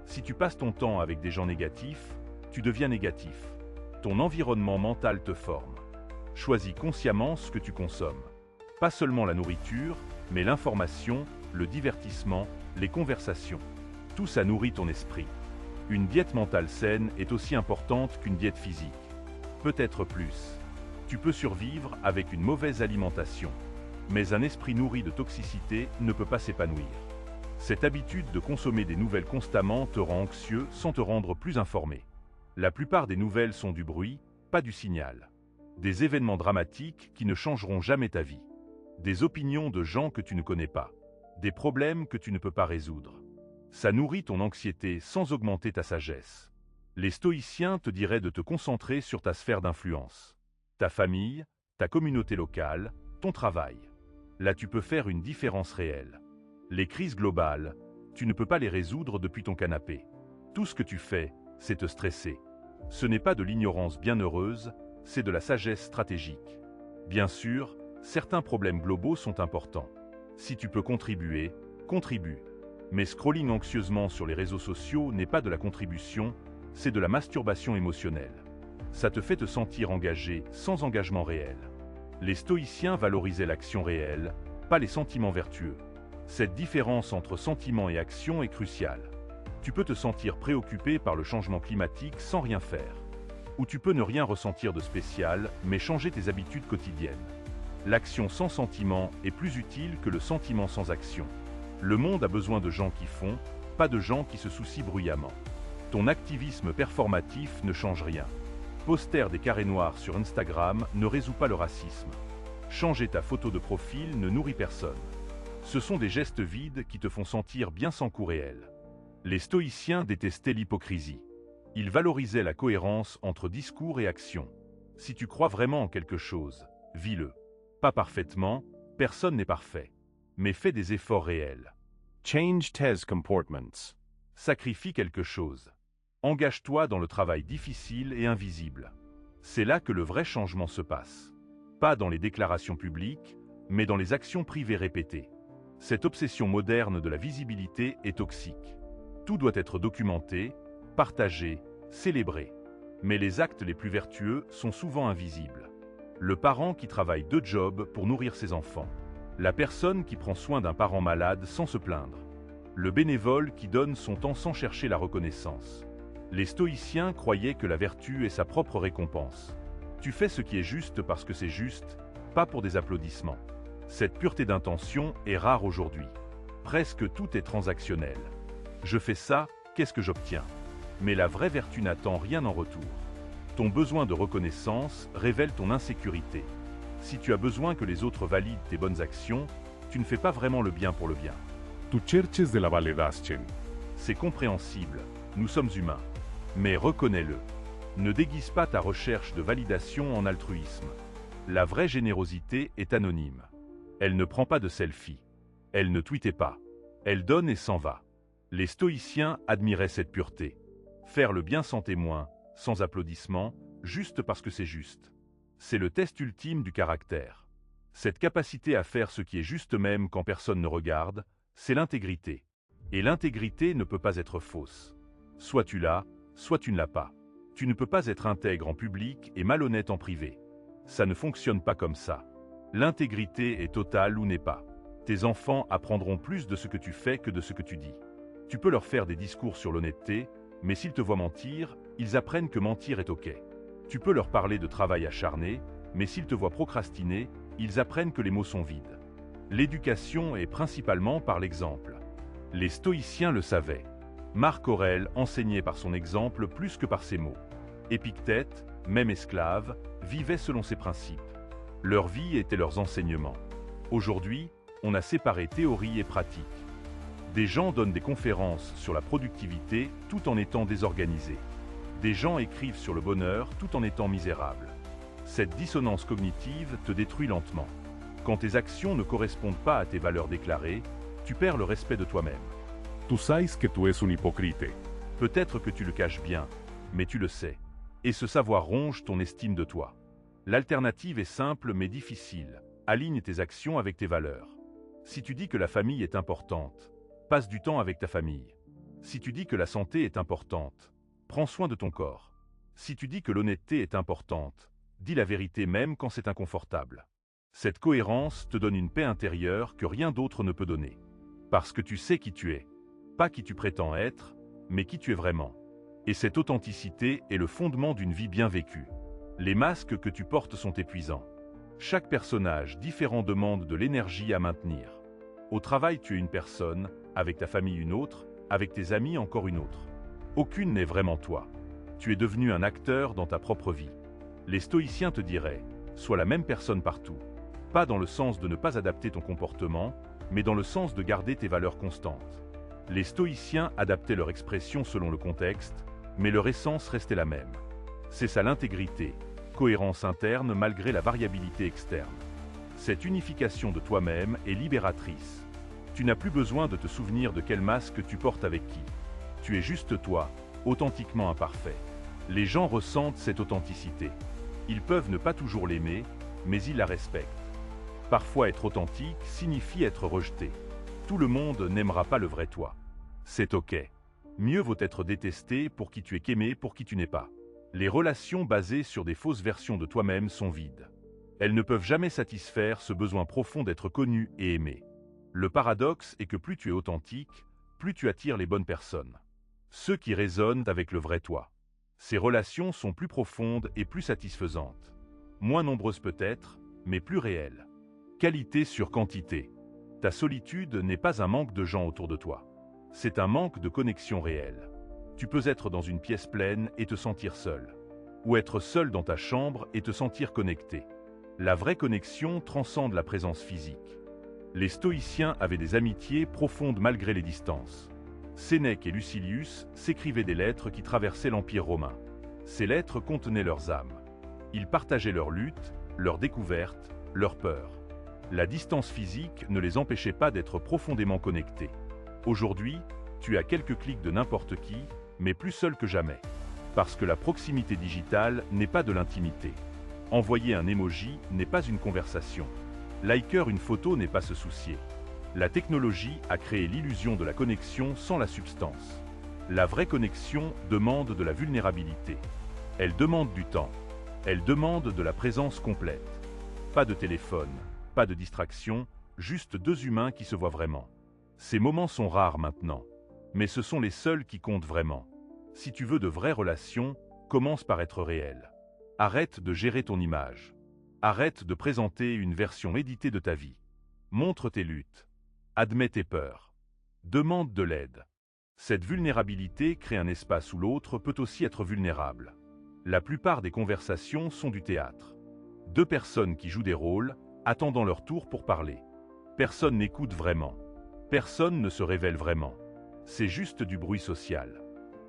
[SPEAKER 1] Si tu passes ton temps avec des gens négatifs, tu deviens négatif. Ton environnement mental te forme. Choisis consciemment ce que tu consommes. Pas seulement la nourriture, mais l'information, le divertissement, les conversations. Tout ça nourrit ton esprit. Une diète mentale saine est aussi importante qu'une diète physique. Peut-être plus. Tu peux survivre avec une mauvaise alimentation. Mais un esprit nourri de toxicité ne peut pas s'épanouir. Cette habitude de consommer des nouvelles constamment te rend anxieux sans te rendre plus informé. La plupart des nouvelles sont du bruit, pas du signal. Des événements dramatiques qui ne changeront jamais ta vie. Des opinions de gens que tu ne connais pas. Des problèmes que tu ne peux pas résoudre. Ça nourrit ton anxiété sans augmenter ta sagesse. Les stoïciens te diraient de te concentrer sur ta sphère d'influence. Ta famille, ta communauté locale, ton travail. Là tu peux faire une différence réelle. Les crises globales, tu ne peux pas les résoudre depuis ton canapé. Tout ce que tu fais, c'est te stresser. Ce n'est pas de l'ignorance bienheureuse, c'est de la sagesse stratégique. Bien sûr, certains problèmes globaux sont importants. Si tu peux contribuer, contribue. Mais scrolling anxieusement sur les réseaux sociaux n'est pas de la contribution, c'est de la masturbation émotionnelle. Ça te fait te sentir engagé sans engagement réel. Les stoïciens valorisaient l'action réelle, pas les sentiments vertueux. Cette différence entre sentiment et action est cruciale. Tu peux te sentir préoccupé par le changement climatique sans rien faire. Ou tu peux ne rien ressentir de spécial, mais changer tes habitudes quotidiennes. L'action sans sentiment est plus utile que le sentiment sans action. Le monde a besoin de gens qui font, pas de gens qui se soucient bruyamment. Ton activisme performatif ne change rien. Poster des carrés noirs sur Instagram ne résout pas le racisme. Changer ta photo de profil ne nourrit personne. Ce sont des gestes vides qui te font sentir bien sans coup réel. Les stoïciens détestaient l'hypocrisie. Ils valorisaient la cohérence entre discours et action. Si tu crois vraiment en quelque chose, vis-le. Pas parfaitement, personne n'est parfait. Mais fais des efforts réels.
[SPEAKER 2] Change tes comportments.
[SPEAKER 1] Sacrifie quelque chose. Engage-toi dans le travail difficile et invisible. C'est là que le vrai changement se passe. Pas dans les déclarations publiques, mais dans les actions privées répétées. Cette obsession moderne de la visibilité est toxique. Tout doit être documenté, partagé, célébré. Mais les actes les plus vertueux sont souvent invisibles. Le parent qui travaille 2 jobs pour nourrir ses enfants. La personne qui prend soin d'un parent malade sans se plaindre. Le bénévole qui donne son temps sans chercher la reconnaissance. Les stoïciens croyaient que la vertu est sa propre récompense. Tu fais ce qui est juste parce que c'est juste, pas pour des applaudissements. Cette pureté d'intention est rare aujourd'hui. Presque tout est transactionnel. Je fais ça, qu'est-ce que j'obtiens? Mais la vraie vertu n'attend rien en retour. Ton besoin de reconnaissance révèle ton insécurité. Si tu as besoin que les autres valident tes bonnes actions, tu ne fais pas vraiment le bien pour le bien.
[SPEAKER 2] Tu cherches de la validación.
[SPEAKER 1] C'est compréhensible, nous sommes humains. Mais reconnais-le. Ne déguise pas ta recherche de validation en altruisme. La vraie générosité est anonyme. Elle ne prend pas de selfie. Elle ne tweetait pas. Elle donne et s'en va. Les stoïciens admiraient cette pureté. Faire le bien sans témoin, sans applaudissements, juste parce que c'est juste. C'est le test ultime du caractère. Cette capacité à faire ce qui est juste même quand personne ne regarde, c'est l'intégrité. Et l'intégrité ne peut pas être fausse. Soit tu l'as, soit tu ne l'as pas. Tu ne peux pas être intègre en public et malhonnête en privé. Ça ne fonctionne pas comme ça. L'intégrité est totale ou n'est pas. Tes enfants apprendront plus de ce que tu fais que de ce que tu dis. Tu peux leur faire des discours sur l'honnêteté, mais s'ils te voient mentir, ils apprennent que mentir est OK. Tu peux leur parler de travail acharné, mais s'ils te voient procrastiner, ils apprennent que les mots sont vides. L'éducation est principalement par l'exemple. Les stoïciens le savaient. Marc Aurèle enseignait par son exemple plus que par ses mots. Épictète, même esclave, vivait selon ses principes. Leur vie était leurs enseignements. Aujourd'hui, on a séparé théorie et pratique. Des gens donnent des conférences sur la productivité tout en étant désorganisés. Des gens écrivent sur le bonheur tout en étant misérables. Cette dissonance cognitive te détruit lentement. Quand tes actions ne correspondent pas à tes valeurs déclarées, tu perds le respect de toi-même.
[SPEAKER 2] Tu sais que tu es un hypocrite.
[SPEAKER 1] Peut-être que tu le caches bien, mais tu le sais. Et ce savoir ronge ton estime de toi. L'alternative est simple mais difficile. Aligne tes actions avec tes valeurs. Si tu dis que la famille est importante, passe du temps avec ta famille. Si tu dis que la santé est importante, prends soin de ton corps. Si tu dis que l'honnêteté est importante, dis la vérité même quand c'est inconfortable. Cette cohérence te donne une paix intérieure que rien d'autre ne peut donner. Parce que tu sais qui tu es. Pas qui tu prétends être, mais qui tu es vraiment. Et cette authenticité est le fondement d'une vie bien vécue. Les masques que tu portes sont épuisants. Chaque personnage différent demande de l'énergie à maintenir. Au travail, tu es une personne, avec ta famille une autre, avec tes amis encore une autre. Aucune n'est vraiment toi. Tu es devenu un acteur dans ta propre vie. Les stoïciens te diraient, sois la même personne partout. Pas dans le sens de ne pas adapter ton comportement, mais dans le sens de garder tes valeurs constantes. Les stoïciens adaptaient leur expression selon le contexte, mais leur essence restait la même. C'est ça l'intégrité, cohérence interne malgré la variabilité externe. Cette unification de toi-même est libératrice. Tu n'as plus besoin de te souvenir de quel masque tu portes avec qui. Tu es juste toi, authentiquement imparfait. Les gens ressentent cette authenticité. Ils peuvent ne pas toujours l'aimer, mais ils la respectent. Parfois être authentique signifie être rejeté. Tout le monde n'aimera pas le vrai toi. C'est ok. Mieux vaut être détesté pour qui tu es qu'aimé pour qui tu n'es pas. Les relations basées sur des fausses versions de toi-même sont vides. Elles ne peuvent jamais satisfaire ce besoin profond d'être connu et aimé. Le paradoxe est que plus tu es authentique, plus tu attires les bonnes personnes. Ceux qui résonnent avec le vrai toi. Ces relations sont plus profondes et plus satisfaisantes. Moins nombreuses peut-être, mais plus réelles. Qualité sur quantité. Ta solitude n'est pas un manque de gens autour de toi. C'est un manque de connexion réelle. Tu peux être dans une pièce pleine et te sentir seul. Ou être seul dans ta chambre et te sentir connecté. La vraie connexion transcende la présence physique. Les stoïciens avaient des amitiés profondes malgré les distances. Sénèque et Lucilius s'écrivaient des lettres qui traversaient l'Empire romain. Ces lettres contenaient leurs âmes. Ils partageaient leurs luttes, leurs découvertes, leurs peurs. La distance physique ne les empêchait pas d'être profondément connectés. Aujourd'hui, tu as quelques clics de n'importe qui, mais plus seul que jamais. Parce que la proximité digitale n'est pas de l'intimité. Envoyer un emoji n'est pas une conversation. Liker une photo n'est pas se soucier. La technologie a créé l'illusion de la connexion sans la substance. La vraie connexion demande de la vulnérabilité. Elle demande du temps. Elle demande de la présence complète. Pas de téléphone, pas de distraction, juste deux humains qui se voient vraiment. Ces moments sont rares maintenant, mais ce sont les seuls qui comptent vraiment. Si tu veux de vraies relations, commence par être réel. Arrête de gérer ton image. Arrête de présenter une version éditée de ta vie. Montre tes luttes. Admets tes peurs. Demande de l'aide. Cette vulnérabilité crée un espace où l'autre peut aussi être vulnérable. La plupart des conversations sont du théâtre. Deux personnes qui jouent des rôles, attendant leur tour pour parler. Personne n'écoute vraiment. Personne ne se révèle vraiment. C'est juste du bruit social.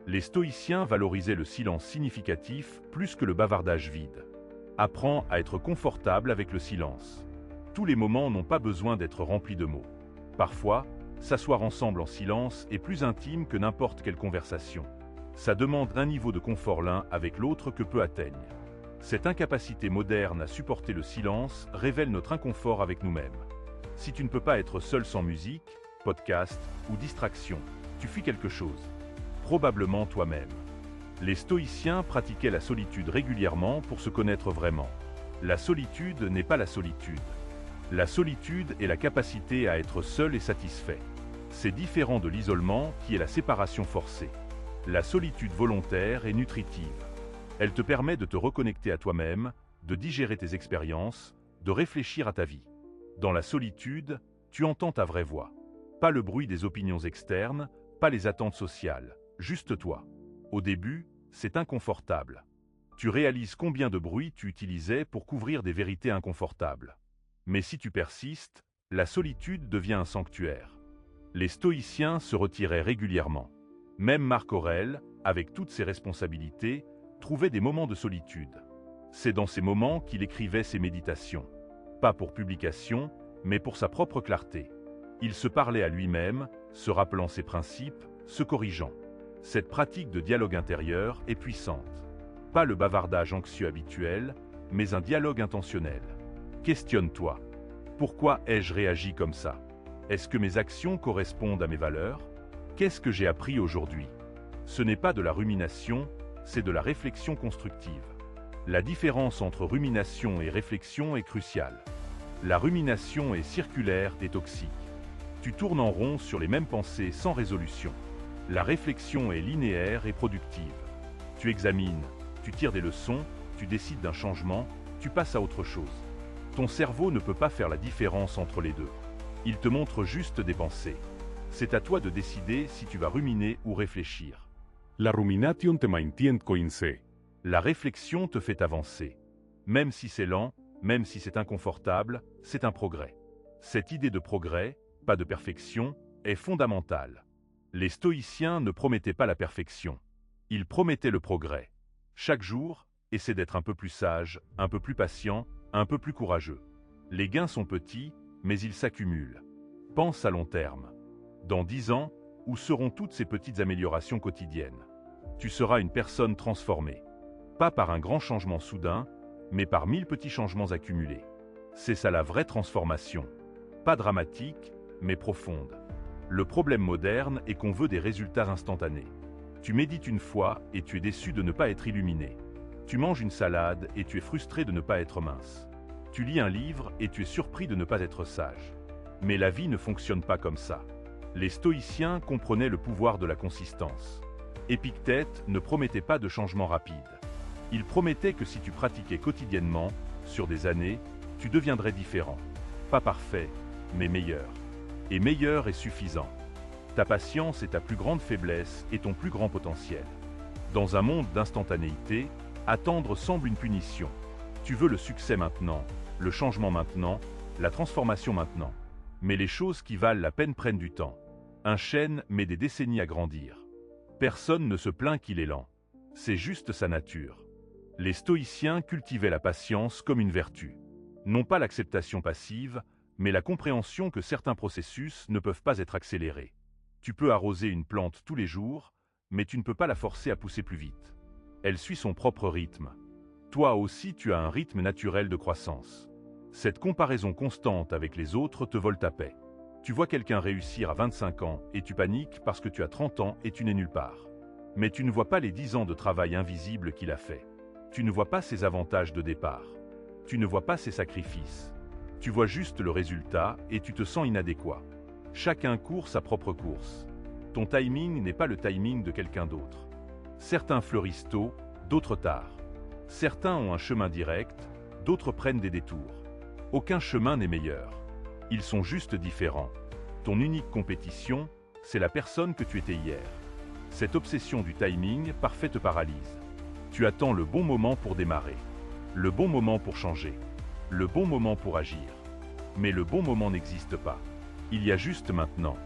[SPEAKER 1] Les stoïciens valorisaient le silence significatif plus que le bavardage vide. Apprends à être confortable avec le silence. Tous les moments n'ont pas besoin d'être remplis de mots. Parfois, s'asseoir ensemble en silence est plus intime que n'importe quelle conversation. Ça demande un niveau de confort l'un avec l'autre que peu atteignent. Cette incapacité moderne à supporter le silence révèle notre inconfort avec nous-mêmes. Si tu ne peux pas être seul sans musique, podcast ou distraction, tu fuis quelque chose. Probablement toi-même. Les stoïciens pratiquaient la solitude régulièrement pour se connaître vraiment. La solitude n'est pas la solitude. La solitude est la capacité à être seul et satisfait. C'est différent de l'isolement qui est la séparation forcée. La solitude volontaire est nutritive. Elle te permet de te reconnecter à toi-même, de digérer tes expériences, de réfléchir à ta vie. Dans la solitude, tu entends ta vraie voix. Pas le bruit des opinions externes, pas les attentes sociales, juste toi. Au début, c'est inconfortable. Tu réalises combien de bruit tu utilisais pour couvrir des vérités inconfortables. Mais si tu persistes, la solitude devient un sanctuaire. Les stoïciens se retiraient régulièrement. Même Marc Aurèle, avec toutes ses responsabilités, trouvait des moments de solitude. C'est dans ces moments qu'il écrivait ses méditations. Pas pour publication, mais pour sa propre clarté. Il se parlait à lui-même, se rappelant ses principes, se corrigeant. Cette pratique de dialogue intérieur est puissante. Pas le bavardage anxieux habituel, mais un dialogue intentionnel. Questionne-toi. Pourquoi ai-je réagi comme ça? Est-ce que mes actions correspondent à mes valeurs? Qu'est-ce que j'ai appris aujourd'hui? Ce n'est pas de la rumination, c'est de la réflexion constructive. La différence entre rumination et réflexion est cruciale. La rumination est circulaire et toxique. Tu tournes en rond sur les mêmes pensées sans résolution. La réflexion est linéaire et productive. Tu examines, tu tires des leçons, tu décides d'un changement, tu passes à autre chose. Ton cerveau ne peut pas faire la différence entre les deux. Il te montre juste des pensées. C'est à toi de décider si tu vas ruminer ou réfléchir.
[SPEAKER 2] La rumination te maintient coincé.
[SPEAKER 1] La réflexion te fait avancer. Même si c'est lent, même si c'est inconfortable, c'est un progrès. Cette idée de progrès, pas de perfection, est fondamentale. Les stoïciens ne promettaient pas la perfection. Ils promettaient le progrès. Chaque jour, essaie d'être un peu plus sage, un peu plus patient, un peu plus courageux. Les gains sont petits, mais ils s'accumulent. Pense à long terme. Dans 10 ans, où seront toutes ces petites améliorations quotidiennes? Tu seras une personne transformée. Pas par un grand changement soudain, mais par 1000 petits changements accumulés. C'est ça la vraie transformation. Pas dramatique, mais profonde. Le problème moderne est qu'on veut des résultats instantanés. Tu médites une fois et tu es déçu de ne pas être illuminé. Tu manges une salade et tu es frustré de ne pas être mince. Tu lis un livre et tu es surpris de ne pas être sage. Mais la vie ne fonctionne pas comme ça. Les stoïciens comprenaient le pouvoir de la consistance. Épictète ne promettait pas de changement rapide. Il promettait que si tu pratiquais quotidiennement, sur des années, tu deviendrais différent. Pas parfait, mais meilleur. Et meilleur est suffisant. Ta patience est ta plus grande faiblesse et ton plus grand potentiel. Dans un monde d'instantanéité, attendre semble une punition. Tu veux le succès maintenant, le changement maintenant, la transformation maintenant. Mais les choses qui valent la peine prennent du temps. Un chêne met des décennies à grandir. Personne ne se plaint qu'il est lent. C'est juste sa nature. Les stoïciens cultivaient la patience comme une vertu. Non pas l'acceptation passive, mais la compréhension que certains processus ne peuvent pas être accélérés. Tu peux arroser une plante tous les jours, mais tu ne peux pas la forcer à pousser plus vite. Elle suit son propre rythme. Toi aussi tu as un rythme naturel de croissance. Cette comparaison constante avec les autres te vole ta paix. Tu vois quelqu'un réussir à 25 ans et tu paniques parce que tu as 30 ans et tu n'es nulle part. Mais tu ne vois pas les 10 ans de travail invisible qu'il a fait. Tu ne vois pas ses avantages de départ. Tu ne vois pas ses sacrifices. Tu vois juste le résultat et tu te sens inadéquat. Chacun court sa propre course. Ton timing n'est pas le timing de quelqu'un d'autre. Certains fleurissent tôt, d'autres tard. Certains ont un chemin direct, d'autres prennent des détours. Aucun chemin n'est meilleur. Ils sont juste différents. Ton unique compétition, c'est la personne que tu étais hier. Cette obsession du timing parfait te paralyse. Tu attends le bon moment pour démarrer, le bon moment pour changer, le bon moment pour agir. Mais le bon moment n'existe pas. Il y a juste maintenant.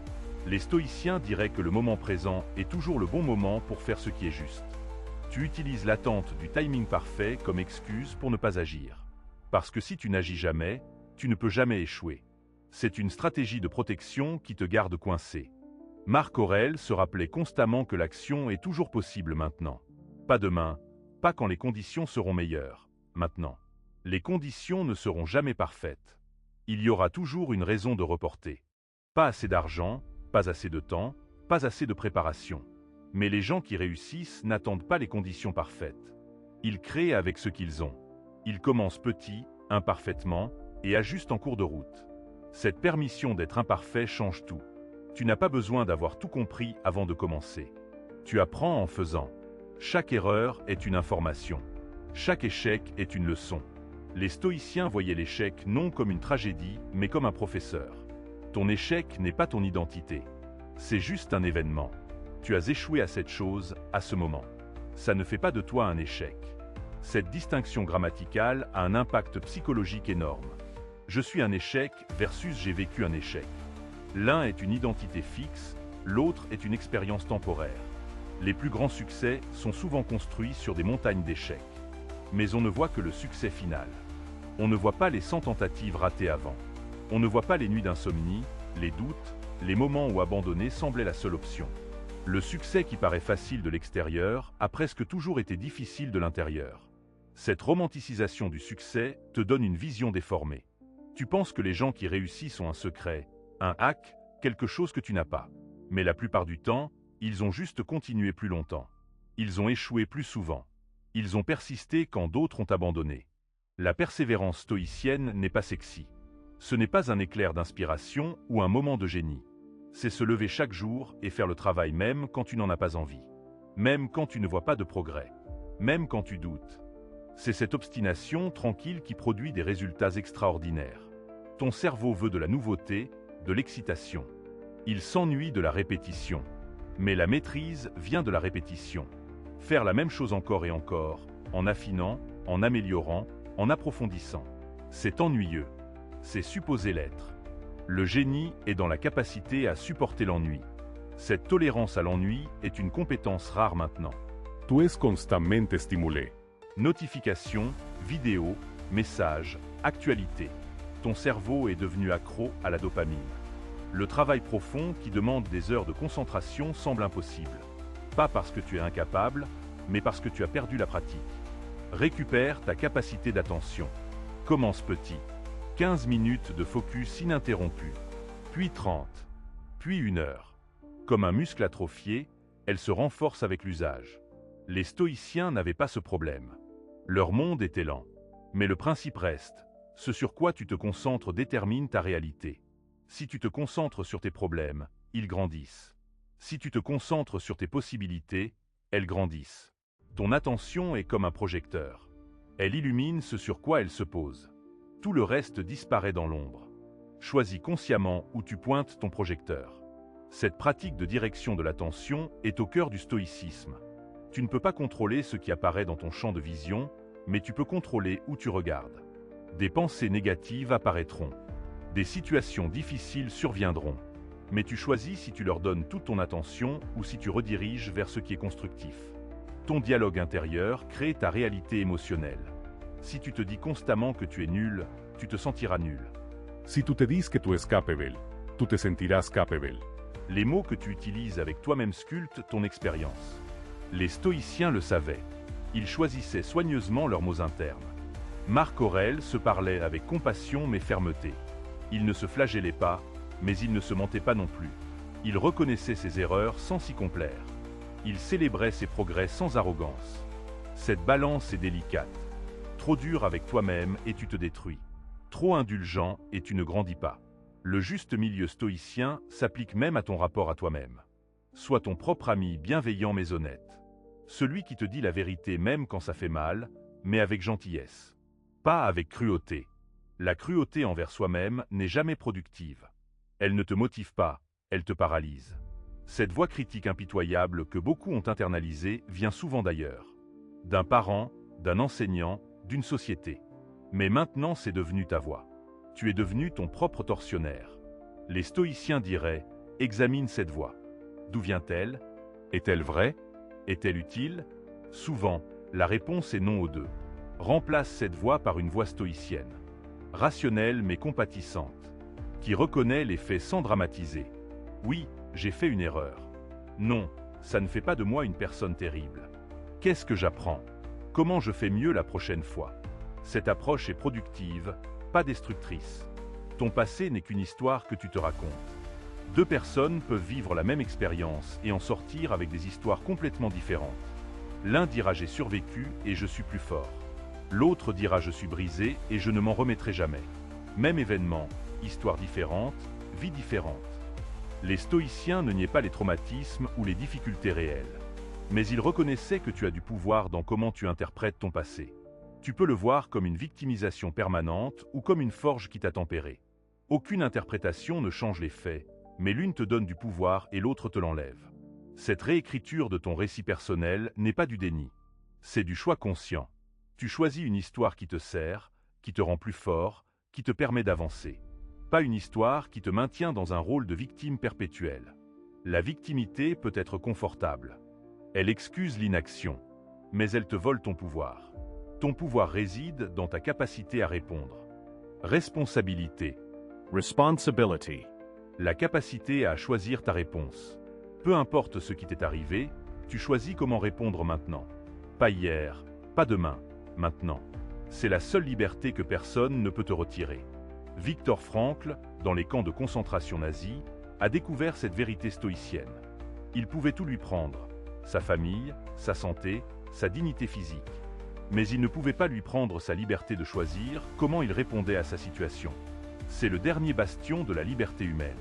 [SPEAKER 1] Les stoïciens diraient que le moment présent est toujours le bon moment pour faire ce qui est juste. Tu utilises l'attente du timing parfait comme excuse pour ne pas agir. Parce que si tu n'agis jamais, tu ne peux jamais échouer. C'est une stratégie de protection qui te garde coincé. Marc Aurèle se rappelait constamment que l'action est toujours possible maintenant. Pas demain, pas quand les conditions seront meilleures, maintenant. Les conditions ne seront jamais parfaites. Il y aura toujours une raison de reporter. Pas assez d'argent, pas assez de temps, pas assez de préparation. Mais les gens qui réussissent n'attendent pas les conditions parfaites. Ils créent avec ce qu'ils ont. Ils commencent petit, imparfaitement, et ajustent en cours de route. Cette permission d'être imparfait change tout. Tu n'as pas besoin d'avoir tout compris avant de commencer. Tu apprends en faisant. Chaque erreur est une information. Chaque échec est une leçon. Les stoïciens voyaient l'échec non comme une tragédie, mais comme un professeur. Ton échec n'est pas ton identité. C'est juste un événement. Tu as échoué à cette chose, à ce moment. Ça ne fait pas de toi un échec. Cette distinction grammaticale a un impact psychologique énorme. Je suis un échec versus j'ai vécu un échec. L'un est une identité fixe, l'autre est une expérience temporaire. Les plus grands succès sont souvent construits sur des montagnes d'échecs. Mais on ne voit que le succès final. On ne voit pas les 100 tentatives ratées avant. On ne voit pas les nuits d'insomnie, les doutes, les moments où abandonner semblait la seule option. Le succès qui paraît facile de l'extérieur a presque toujours été difficile de l'intérieur. Cette romanticisation du succès te donne une vision déformée. Tu penses que les gens qui réussissent ont un secret, un hack, quelque chose que tu n'as pas. Mais la plupart du temps, ils ont juste continué plus longtemps. Ils ont échoué plus souvent. Ils ont persisté quand d'autres ont abandonné. La persévérance stoïcienne n'est pas sexy. Ce n'est pas un éclair d'inspiration ou un moment de génie. C'est se lever chaque jour et faire le travail même quand tu n'en as pas envie. Même quand tu ne vois pas de progrès. Même quand tu doutes. C'est cette obstination tranquille qui produit des résultats extraordinaires. Ton cerveau veut de la nouveauté, de l'excitation. Il s'ennuie de la répétition. Mais la maîtrise vient de la répétition. Faire la même chose encore et encore, en affinant, en améliorant, en approfondissant. C'est ennuyeux. C'est supposé l'être. Le génie est dans la capacité à supporter l'ennui. Cette tolérance à l'ennui est une compétence rare maintenant.
[SPEAKER 2] Tu es constantemente estimulé.
[SPEAKER 1] Notifications, vidéos, messages, actualités. Ton cerveau est devenu accro à la dopamine. Le travail profond qui demande des heures de concentration semble impossible. Pas parce que tu es incapable, mais parce que tu as perdu la pratique. Récupère ta capacité d'attention. Commence petit. 15 minutes de focus ininterrompu. Puis 30. Puis 1 heure. Comme un muscle atrophié, elle se renforce avec l'usage. Les stoïciens n'avaient pas ce problème. Leur monde était lent. Mais le principe reste. Ce sur quoi tu te concentres détermine ta réalité. Si tu te concentres sur tes problèmes, ils grandissent. Si tu te concentres sur tes possibilités, elles grandissent. Ton attention est comme un projecteur. Elle illumine ce sur quoi elle se pose. Tout le reste disparaît dans l'ombre. Choisis consciemment où tu pointes ton projecteur. Cette pratique de direction de l'attention est au cœur du stoïcisme. Tu ne peux pas contrôler ce qui apparaît dans ton champ de vision, mais tu peux contrôler où tu regardes. Des pensées négatives apparaîtront. Des situations difficiles surviendront. Mais tu choisis si tu leur donnes toute ton attention ou si tu rediriges vers ce qui est constructif. Ton dialogue intérieur crée ta réalité émotionnelle. Si tu te dis constamment que tu es nul, tu te sentiras nul.
[SPEAKER 2] Si tu te dis que tu es capable, tu te sentirás capable.
[SPEAKER 1] Les mots que tu utilises avec toi-même sculptent ton expérience. Les stoïciens le savaient. Ils choisissaient soigneusement leurs mots internes. Marc Aurèle se parlait avec compassion mais fermeté. Il ne se flagellait pas, mais il ne se mentait pas non plus. Il reconnaissait ses erreurs sans s'y complaire. Il célébrait ses progrès sans arrogance. Cette balance est délicate. Trop dur avec toi-même et tu te détruis. Trop indulgent et tu ne grandis pas. Le juste milieu stoïcien s'applique même à ton rapport à toi-même. Sois ton propre ami bienveillant mais honnête. Celui qui te dit la vérité même quand ça fait mal, mais avec gentillesse. Pas avec cruauté. La cruauté envers soi-même n'est jamais productive. Elle ne te motive pas, elle te paralyse. Cette voix critique impitoyable que beaucoup ont internalisée vient souvent d'ailleurs. D'un parent, d'un enseignant, d'une société. Mais maintenant c'est devenu ta voix. Tu es devenu ton propre tortionnaire. Les stoïciens diraient, examine cette voix. D'où vient-elle?
[SPEAKER 2] Est-elle vraie?
[SPEAKER 1] Est-elle utile? Souvent, la réponse est non aux deux. Remplace cette voix par une voix stoïcienne. Rationnelle mais compatissante. Qui reconnaît les faits sans dramatiser. Oui, j'ai fait une erreur. Non, ça ne fait pas de moi une personne terrible. Qu'est-ce que j'apprends? Comment je fais mieux la prochaine fois? Cette approche est productive, pas destructrice. Ton passé n'est qu'une histoire que tu te racontes. Deux personnes peuvent vivre la même expérience et en sortir avec des histoires complètement différentes. L'un dira j'ai survécu et je suis plus fort. L'autre dira je suis brisé et je ne m'en remettrai jamais. Même événement, histoire différente, vie différente. Les stoïciens ne niaient pas les traumatismes ou les difficultés réelles. Mais ils reconnaissaient que tu as du pouvoir dans comment tu interprètes ton passé. Tu peux le voir comme une victimisation permanente ou comme une forge qui t'a tempéré. Aucune interprétation ne change les faits, mais l'une te donne du pouvoir et l'autre te l'enlève. Cette réécriture de ton récit personnel n'est pas du déni. C'est du choix conscient. Tu choisis une histoire qui te sert, qui te rend plus fort, qui te permet d'avancer. Pas une histoire qui te maintient dans un rôle de victime perpétuelle. La victimité peut être confortable. Elle excuse l'inaction, mais elle te vole ton pouvoir. Ton pouvoir réside dans ta capacité à répondre. Responsabilité.
[SPEAKER 2] Responsibility.
[SPEAKER 1] La capacité à choisir ta réponse. Peu importe ce qui t'est arrivé, tu choisis comment répondre maintenant. Pas hier, pas demain, maintenant. C'est la seule liberté que personne ne peut te retirer. Viktor Frankl, dans les camps de concentration nazis, a découvert cette vérité stoïcienne. Il pouvait tout lui prendre, sa famille, sa santé, sa dignité physique. Mais il ne pouvait pas lui prendre sa liberté de choisir comment il répondait à sa situation. C'est le dernier bastion de la liberté humaine.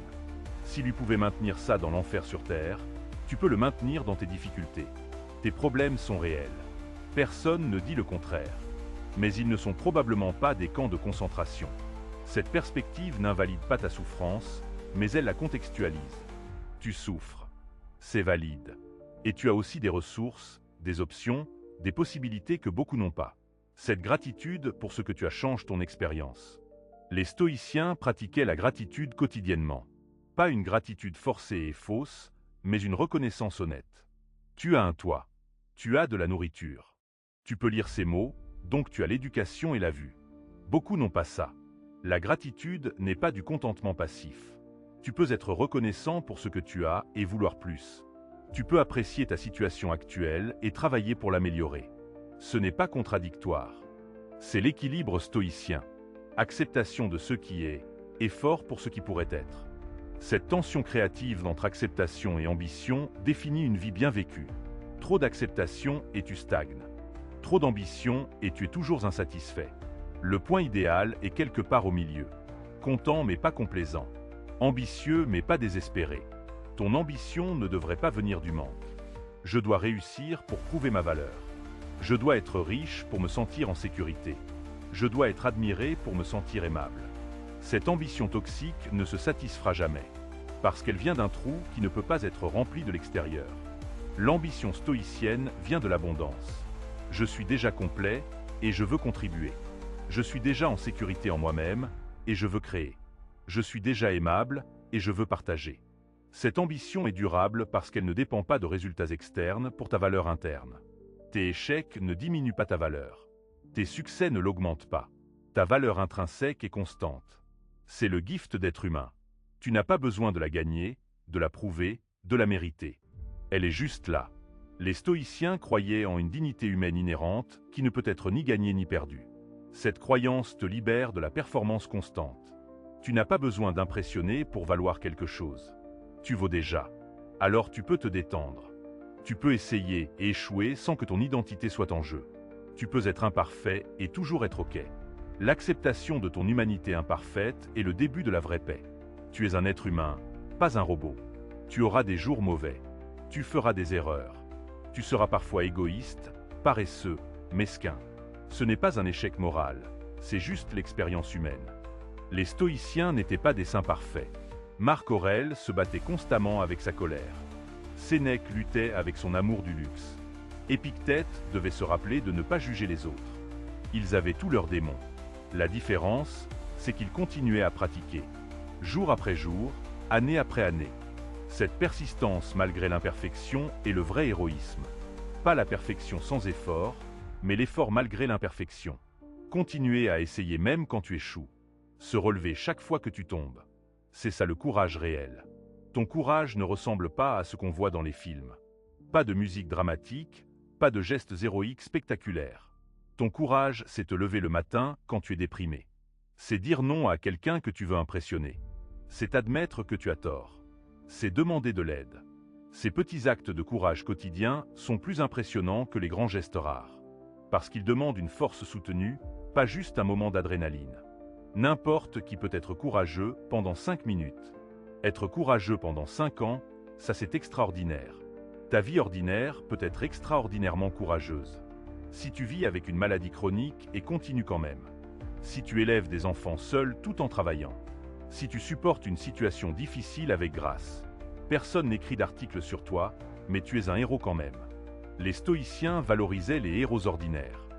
[SPEAKER 1] S'il lui pouvait maintenir ça dans l'enfer sur terre, tu peux le maintenir dans tes difficultés. Tes problèmes sont réels. Personne ne dit le contraire. Mais ils ne sont probablement pas des camps de concentration. Cette perspective n'invalide pas ta souffrance, mais elle la contextualise. Tu souffres. C'est valide. Et tu as aussi des ressources, des options, des possibilités que beaucoup n'ont pas. Cette gratitude pour ce que tu as change ton expérience. Les stoïciens pratiquaient la gratitude quotidiennement. Pas une gratitude forcée et fausse, mais une reconnaissance honnête. Tu as un toit. Tu as de la nourriture. Tu peux lire ces mots, donc tu as l'éducation et la vue. Beaucoup n'ont pas ça. La gratitude n'est pas du contentement passif. Tu peux être reconnaissant pour ce que tu as et vouloir plus. Tu peux apprécier ta situation actuelle et travailler pour l'améliorer. Ce n'est pas contradictoire. C'est l'équilibre stoïcien. Acceptation de ce qui est, effort pour ce qui pourrait être. Cette tension créative entre acceptation et ambition définit une vie bien vécue. Trop d'acceptation et tu stagnes. Trop d'ambition et tu es toujours insatisfait. Le point idéal est quelque part au milieu. Content mais pas complaisant. Ambitieux mais pas désespéré. Ton ambition ne devrait pas venir du manque. Je dois réussir pour prouver ma valeur. Je dois être riche pour me sentir en sécurité. Je dois être admiré pour me sentir aimable. Cette ambition toxique ne se satisfera jamais, parce qu'elle vient d'un trou qui ne peut pas être rempli de l'extérieur. L'ambition stoïcienne vient de l'abondance. Je suis déjà complet et je veux contribuer. Je suis déjà en sécurité en moi-même et je veux créer. Je suis déjà aimable et je veux partager. Cette ambition est durable parce qu'elle ne dépend pas de résultats externes pour ta valeur interne. Tes échecs ne diminuent pas ta valeur. Tes succès ne l'augmentent pas. Ta valeur intrinsèque est constante. C'est le gift d'être humain. Tu n'as pas besoin de la gagner, de la prouver, de la mériter. Elle est juste là. Les stoïciens croyaient en une dignité humaine inhérente qui ne peut être ni gagnée ni perdue. Cette croyance te libère de la performance constante. Tu n'as pas besoin d'impressionner pour valoir quelque chose. Tu vaux déjà. Alors tu peux te détendre. Tu peux essayer et échouer sans que ton identité soit en jeu. Tu peux être imparfait et toujours être OK. L'acceptation de ton humanité imparfaite est le début de la vraie paix. Tu es un être humain, pas un robot. Tu auras des jours mauvais. Tu feras des erreurs. Tu seras parfois égoïste, paresseux, mesquin. Ce n'est pas un échec moral, c'est juste l'expérience humaine. Les stoïciens n'étaient pas des saints parfaits. Marc Aurèle se battait constamment avec sa colère. Sénèque luttait avec son amour du luxe. Épictète devait se rappeler de ne pas juger les autres. Ils avaient tous leurs démons. La différence, c'est qu'ils continuaient à pratiquer. Jour après jour, année après année. Cette persistance malgré l'imperfection est le vrai héroïsme. Pas la perfection sans effort, mais l'effort malgré l'imperfection. Continuer à essayer même quand tu échoues. Se relever chaque fois que tu tombes. C'est ça le courage réel. Ton courage ne ressemble pas à ce qu'on voit dans les films. Pas de musique dramatique, pas de gestes héroïques spectaculaires. Ton courage, c'est te lever le matin quand tu es déprimé. C'est dire non à quelqu'un que tu veux impressionner. C'est admettre que tu as tort. C'est demander de l'aide. Ces petits actes de courage quotidien sont plus impressionnants que les grands gestes rares. Parce qu'ils demandent une force soutenue, pas juste un moment d'adrénaline. N'importe qui peut être courageux pendant 5 minutes. Être courageux pendant 5 ans, ça c'est extraordinaire. Ta vie ordinaire peut être extraordinairement courageuse. Si tu vis avec une maladie chronique et continues quand même. Si tu élèves des enfants seuls tout en travaillant. Si tu supportes une situation difficile avec grâce. Personne n'écrit d'article sur toi, mais tu es un héros quand même. Les stoïciens valorisaient les héros ordinaires.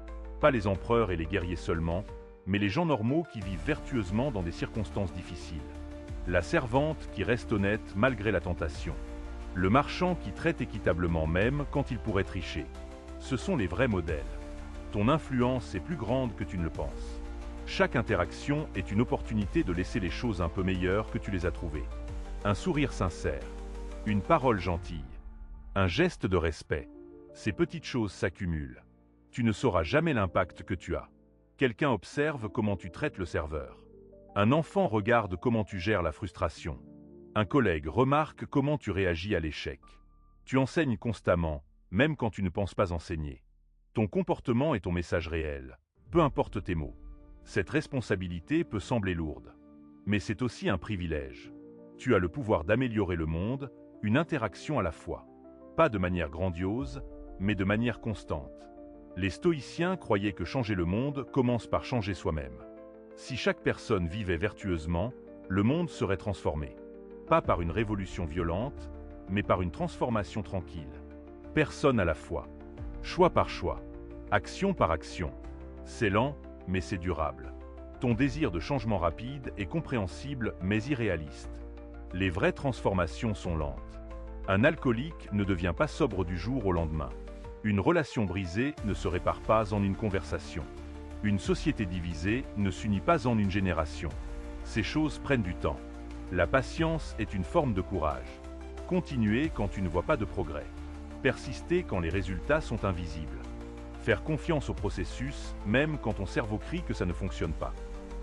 [SPEAKER 1] Pas les empereurs et les guerriers seulement, mais les gens normaux qui vivent vertueusement dans des circonstances difficiles. La servante qui reste honnête malgré la tentation. Le marchand qui traite équitablement même quand il pourrait tricher. Ce sont les vrais modèles. Ton influence est plus grande que tu ne le penses. Chaque interaction est une opportunité de laisser les choses un peu meilleures que tu les as trouvées. Un sourire sincère, une parole gentille, un geste de respect. Ces petites choses s'accumulent. Tu ne sauras jamais l'impact que tu as. Quelqu'un observe comment tu traites le serveur. Un enfant regarde comment tu gères la frustration. Un collègue remarque comment tu réagis à l'échec. Tu enseignes constamment, même quand tu ne penses pas enseigner. Ton comportement est ton message réel, peu importe tes mots. Cette responsabilité peut sembler lourde, mais c'est aussi un privilège. Tu as le pouvoir d'améliorer le monde, une interaction à la fois. Pas de manière grandiose, mais de manière constante. Les stoïciens croyaient que changer le monde commence par changer soi-même. Si chaque personne vivait vertueusement, le monde serait transformé. Pas par une révolution violente, mais par une transformation tranquille. Personne à la fois. Choix par choix. Action par action. C'est lent, mais c'est durable. Ton désir de changement rapide est compréhensible, mais irréaliste. Les vraies transformations sont lentes. Un alcoolique ne devient pas sobre du jour au lendemain. Une relation brisée ne se répare pas en une conversation. Une société divisée ne s'unit pas en une génération. Ces choses prennent du temps. La patience est une forme de courage. Continuer quand tu ne vois pas de progrès. Persister quand les résultats sont invisibles. Faire confiance au processus, même quand ton cerveau crie que ça ne fonctionne pas.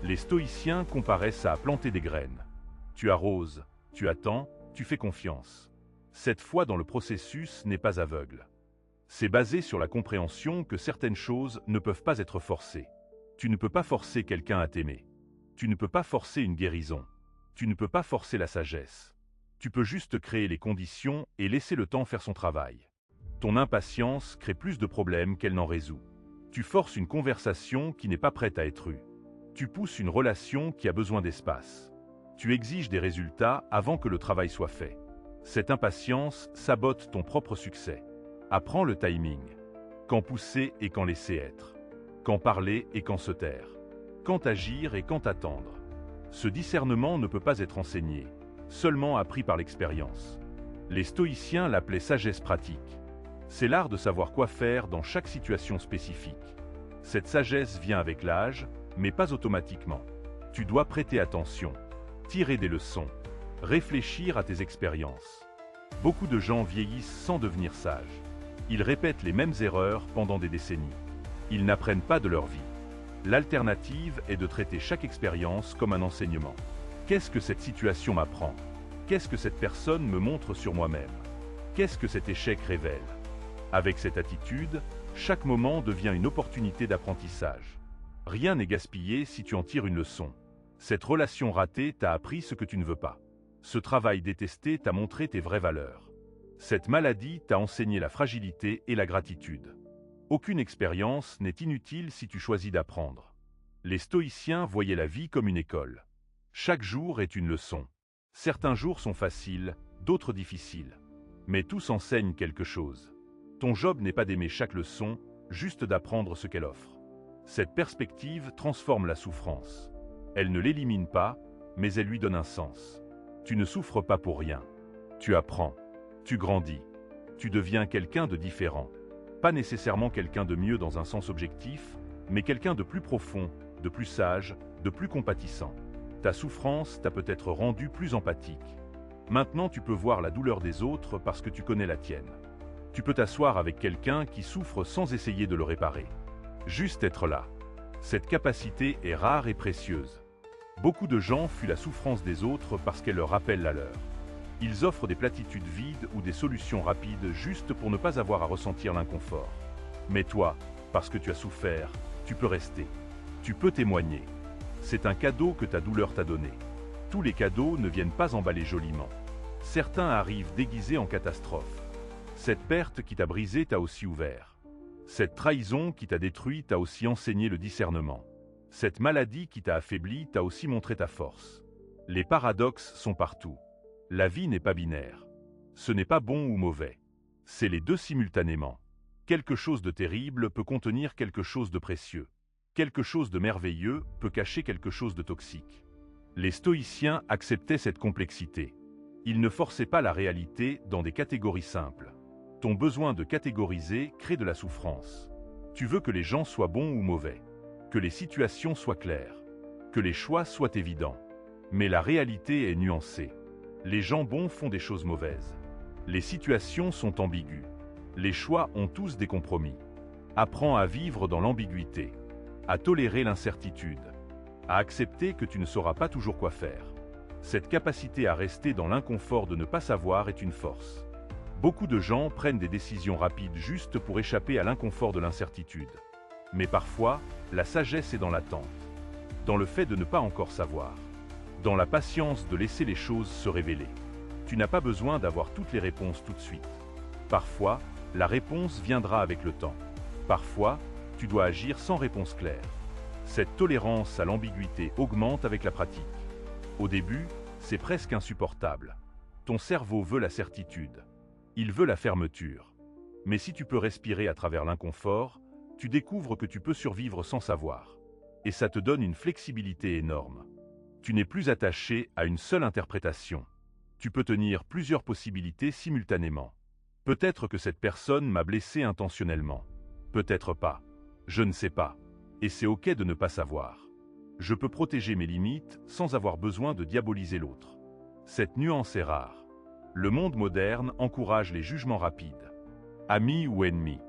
[SPEAKER 1] Les stoïciens comparaient ça à planter des graines. Tu arroses, tu attends, tu fais confiance. Cette foi dans le processus n'est pas aveugle. C'est basé sur la compréhension que certaines choses ne peuvent pas être forcées. Tu ne peux pas forcer quelqu'un à t'aimer. Tu ne peux pas forcer une guérison. Tu ne peux pas forcer la sagesse. Tu peux juste créer les conditions et laisser le temps faire son travail. Ton impatience crée plus de problèmes qu'elle n'en résout. Tu forces une conversation qui n'est pas prête à être eue. Tu pousses une relation qui a besoin d'espace. Tu exiges des résultats avant que le travail soit fait. Cette impatience sabote ton propre succès. Apprends le timing. Quand pousser et quand laisser être. Quand parler et quand se taire. Quand agir et quand attendre. Ce discernement ne peut pas être enseigné, seulement appris par l'expérience. Les stoïciens l'appelaient sagesse pratique. C'est l'art de savoir quoi faire dans chaque situation spécifique. Cette sagesse vient avec l'âge, mais pas automatiquement. Tu dois prêter attention, tirer des leçons, réfléchir à tes expériences. Beaucoup de gens vieillissent sans devenir sages. Ils répètent les mêmes erreurs pendant des décennies. Ils n'apprennent pas de leur vie. L'alternative est de traiter chaque expérience comme un enseignement. Qu'est-ce que cette situation m'apprend? Qu'est-ce que cette personne me montre sur moi-même? Qu'est-ce que cet échec révèle? Avec cette attitude, chaque moment devient une opportunité d'apprentissage. Rien n'est gaspillé si tu en tires une leçon. Cette relation ratée t'a appris ce que tu ne veux pas. Ce travail détesté t'a montré tes vraies valeurs. Cette maladie t'a enseigné la fragilité et la gratitude. Aucune expérience n'est inutile si tu choisis d'apprendre. Les stoïciens voyaient la vie comme une école. Chaque jour est une leçon. Certains jours sont faciles, d'autres difficiles. Mais tous enseignent quelque chose. Ton job n'est pas d'aimer chaque leçon, juste d'apprendre ce qu'elle offre. Cette perspective transforme la souffrance. Elle ne l'élimine pas, mais elle lui donne un sens. Tu ne souffres pas pour rien. Tu apprends. Tu grandis. Tu deviens quelqu'un de différent. Pas nécessairement quelqu'un de mieux dans un sens objectif, mais quelqu'un de plus profond, de plus sage, de plus compatissant. Ta souffrance t'a peut-être rendu plus empathique. Maintenant tu peux voir la douleur des autres parce que tu connais la tienne. Tu peux t'asseoir avec quelqu'un qui souffre sans essayer de le réparer. Juste être là. Cette capacité est rare et précieuse. Beaucoup de gens fuient la souffrance des autres parce qu'elle leur rappelle la leur. Ils offrent des platitudes vides ou des solutions rapides juste pour ne pas avoir à ressentir l'inconfort. Mais toi, parce que tu as souffert, tu peux rester. Tu peux témoigner. C'est un cadeau que ta douleur t'a donné. Tous les cadeaux ne viennent pas emballés joliment. Certains arrivent déguisés en catastrophe. Cette perte qui t'a brisé t'a aussi ouvert. Cette trahison qui t'a détruit t'a aussi enseigné le discernement. Cette maladie qui t'a affaibli t'a aussi montré ta force. Les paradoxes sont partout. La vie n'est pas binaire. Ce n'est pas bon ou mauvais. C'est les deux simultanément. Quelque chose de terrible peut contenir quelque chose de précieux. Quelque chose de merveilleux peut cacher quelque chose de toxique. Les stoïciens acceptaient cette complexité. Ils ne forçaient pas la réalité dans des catégories simples. Ton besoin de catégoriser crée de la souffrance. Tu veux que les gens soient bons ou mauvais, que les situations soient claires, que les choix soient évidents. Mais la réalité est nuancée. Les gens bons font des choses mauvaises. Les situations sont ambiguës. Les choix ont tous des compromis. Apprends à vivre dans l'ambiguïté, à tolérer l'incertitude, à accepter que tu ne sauras pas toujours quoi faire. Cette capacité à rester dans l'inconfort de ne pas savoir est une force. Beaucoup de gens prennent des décisions rapides juste pour échapper à l'inconfort de l'incertitude. Mais parfois, la sagesse est dans l'attente, dans le fait de ne pas encore savoir, dans la patience de laisser les choses se révéler. Tu n'as pas besoin d'avoir toutes les réponses tout de suite. Parfois, la réponse viendra avec le temps. Parfois, tu dois agir sans réponse claire. Cette tolérance à l'ambiguïté augmente avec la pratique. Au début, c'est presque insupportable. Ton cerveau veut la certitude. Il veut la fermeture. Mais si tu peux respirer à travers l'inconfort, tu découvres que tu peux survivre sans savoir. Et ça te donne une flexibilité énorme. Tu n'es plus attaché à une seule interprétation. Tu peux tenir plusieurs possibilités simultanément. Peut-être que cette personne m'a blessé intentionnellement. Peut-être pas. Je ne sais pas. Et c'est ok de ne pas savoir. Je peux protéger mes limites sans avoir besoin de diaboliser l'autre. Cette nuance est rare. Le monde moderne encourage les jugements rapides. Amis ou ennemis,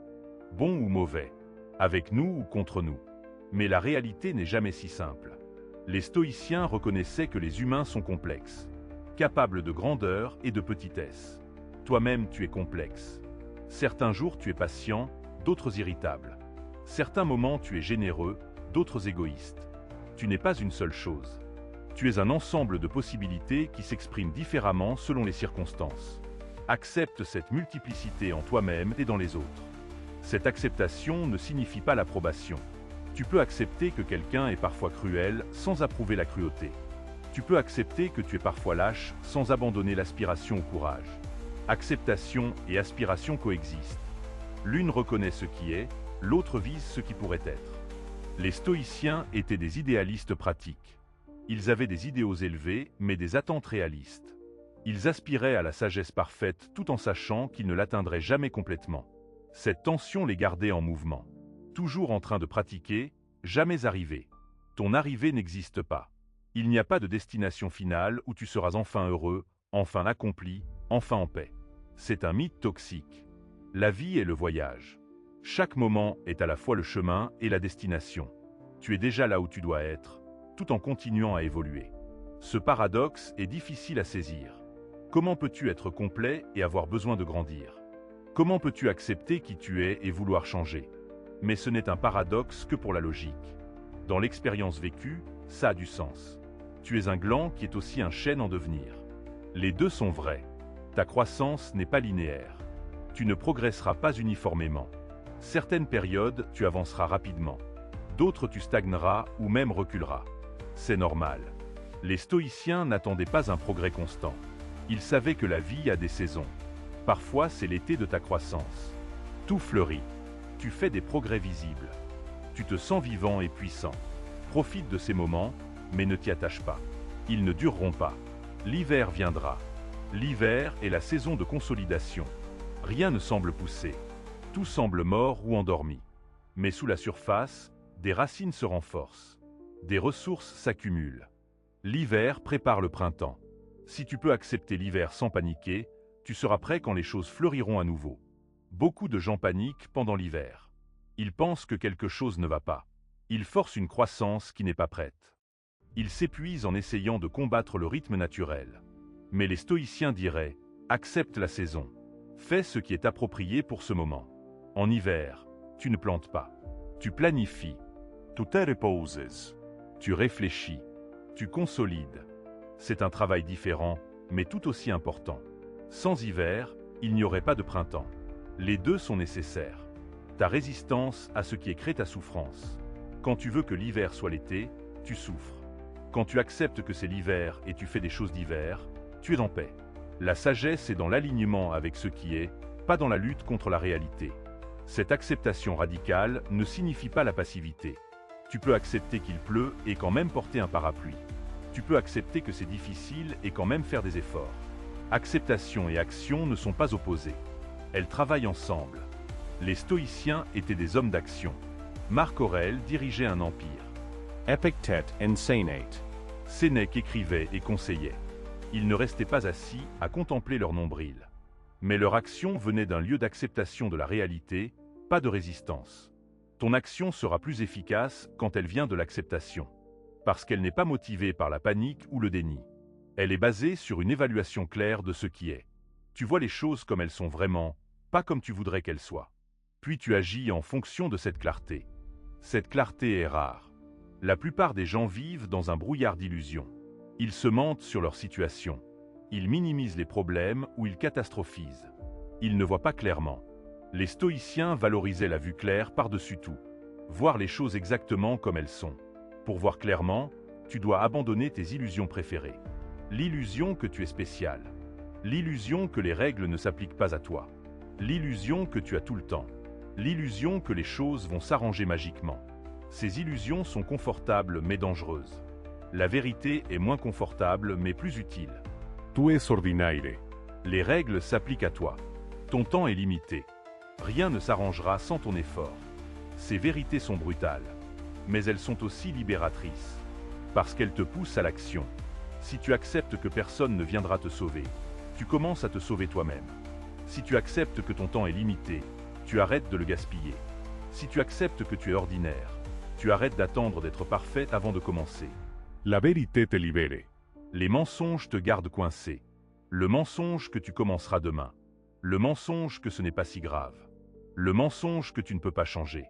[SPEAKER 1] bons ou mauvais, avec nous ou contre nous. Mais la réalité n'est jamais si simple. Les stoïciens reconnaissaient que les humains sont complexes, capables de grandeur et de petitesse. Toi-même, tu es complexe. Certains jours, tu es patient, d'autres irritables. Certains moments, tu es généreux, d'autres égoïstes. Tu n'es pas une seule chose. Tu es un ensemble de possibilités qui s'expriment différemment selon les circonstances. Accepte cette multiplicité en toi-même et dans les autres. Cette acceptation ne signifie pas l'approbation. Tu peux accepter que quelqu'un est parfois cruel sans approuver la cruauté. Tu peux accepter que tu es parfois lâche sans abandonner l'aspiration au courage. Acceptation et aspiration coexistent. L'une reconnaît ce qui est, l'autre vise ce qui pourrait être. Les stoïciens étaient des idéalistes pratiques. Ils avaient des idéaux élevés, mais des attentes réalistes. Ils aspiraient à la sagesse parfaite tout en sachant qu'ils ne l'atteindraient jamais complètement. Cette tension les gardait en mouvement. Toujours en train de pratiquer, jamais arrivé. Ton arrivée n'existe pas. Il n'y a pas de destination finale où tu seras enfin heureux, enfin accompli, enfin en paix. C'est un mythe toxique. La vie est le voyage. Chaque moment est à la fois le chemin et la destination. Tu es déjà là où tu dois être, tout en continuant à évoluer. Ce paradoxe est difficile à saisir. Comment peux-tu être complet et avoir besoin de grandir? Comment peux-tu accepter qui tu es et vouloir changer? Mais ce n'est un paradoxe que pour la logique. Dans l'expérience vécue, ça a du sens. Tu es un gland qui est aussi un chêne en devenir. Les deux sont vrais. Ta croissance n'est pas linéaire. Tu ne progresseras pas uniformément. Certaines périodes, tu avanceras rapidement. D'autres, tu stagneras ou même reculeras. C'est normal. Les stoïciens n'attendaient pas un progrès constant. Ils savaient que la vie a des saisons. Parfois, c'est l'été de ta croissance. Tout fleurit. Tu fais des progrès visibles. Tu te sens vivant et puissant. Profite de ces moments, mais ne t'y attache pas. Ils ne dureront pas. L'hiver viendra. L'hiver est la saison de consolidation. Rien ne semble pousser. Tout semble mort ou endormi. Mais sous la surface, des racines se renforcent. Des ressources s'accumulent. L'hiver prépare le printemps. Si tu peux accepter l'hiver sans paniquer, tu seras prêt quand les choses fleuriront à nouveau. Beaucoup de gens paniquent pendant l'hiver. Ils pensent que quelque chose ne va pas. Ils forcent une croissance qui n'est pas prête. Ils s'épuisent en essayant de combattre le rythme naturel. Mais les stoïciens diraient « Accepte la saison. Fais ce qui est approprié pour ce moment. » En hiver, tu ne plantes pas. Tu planifies.
[SPEAKER 2] Tu te reposes.
[SPEAKER 1] Tu réfléchis. Tu consolides. C'est un travail différent, mais tout aussi important. Sans hiver, il n'y aurait pas de printemps. Les deux sont nécessaires. Ta résistance à ce qui est crée ta souffrance. Quand tu veux que l'hiver soit l'été, tu souffres. Quand tu acceptes que c'est l'hiver et tu fais des choses d'hiver, tu es en paix. La sagesse est dans l'alignement avec ce qui est, pas dans la lutte contre la réalité. Cette acceptation radicale ne signifie pas la passivité. Tu peux accepter qu'il pleut et quand même porter un parapluie. Tu peux accepter que c'est difficile et quand même faire des efforts. Acceptation et action ne sont pas opposées. Elles travaillent ensemble. Les stoïciens étaient des hommes d'action. Marc Aurèle dirigeait un empire.
[SPEAKER 2] Epictète and Sénèque.
[SPEAKER 1] Sénèque écrivait et conseillait. Ils ne restaient pas assis à contempler leur nombril. Mais leur action venait d'un lieu d'acceptation de la réalité, pas de résistance. Ton action sera plus efficace quand elle vient de l'acceptation. Parce qu'elle n'est pas motivée par la panique ou le déni. Elle est basée sur une évaluation claire de ce qui est. Tu vois les choses comme elles sont vraiment, pas comme tu voudrais qu'elles soient. Puis tu agis en fonction de cette clarté. Cette clarté est rare. La plupart des gens vivent dans un brouillard d'illusions. Ils se mentent sur leur situation. Ils minimisent les problèmes ou ils catastrophisent. Ils ne voient pas clairement. Les stoïciens valorisaient la vue claire par-dessus tout. Voir les choses exactement comme elles sont. Pour voir clairement, tu dois abandonner tes illusions préférées. L'illusion que tu es spécial. L'illusion que les règles ne s'appliquent pas à toi. L'illusion que tu as tout le temps. L'illusion que les choses vont s'arranger magiquement. Ces illusions sont confortables mais dangereuses. La vérité est moins confortable mais plus utile.
[SPEAKER 2] Tu es ordinaire.
[SPEAKER 1] Les règles s'appliquent à toi. Ton temps est limité. Rien ne s'arrangera sans ton effort. Ces vérités sont brutales, mais elles sont aussi libératrices, parce qu'elles te poussent à l'action. Si tu acceptes que personne ne viendra te sauver, tu commences à te sauver toi-même. Si tu acceptes que ton temps est limité, tu arrêtes de le gaspiller. Si tu acceptes que tu es ordinaire, tu arrêtes d'attendre d'être parfait avant de commencer.
[SPEAKER 2] La vérité te libère.
[SPEAKER 1] Les mensonges te gardent coincé. Le mensonge que tu commenceras demain. Le mensonge que ce n'est pas si grave. Le mensonge que tu ne peux pas changer.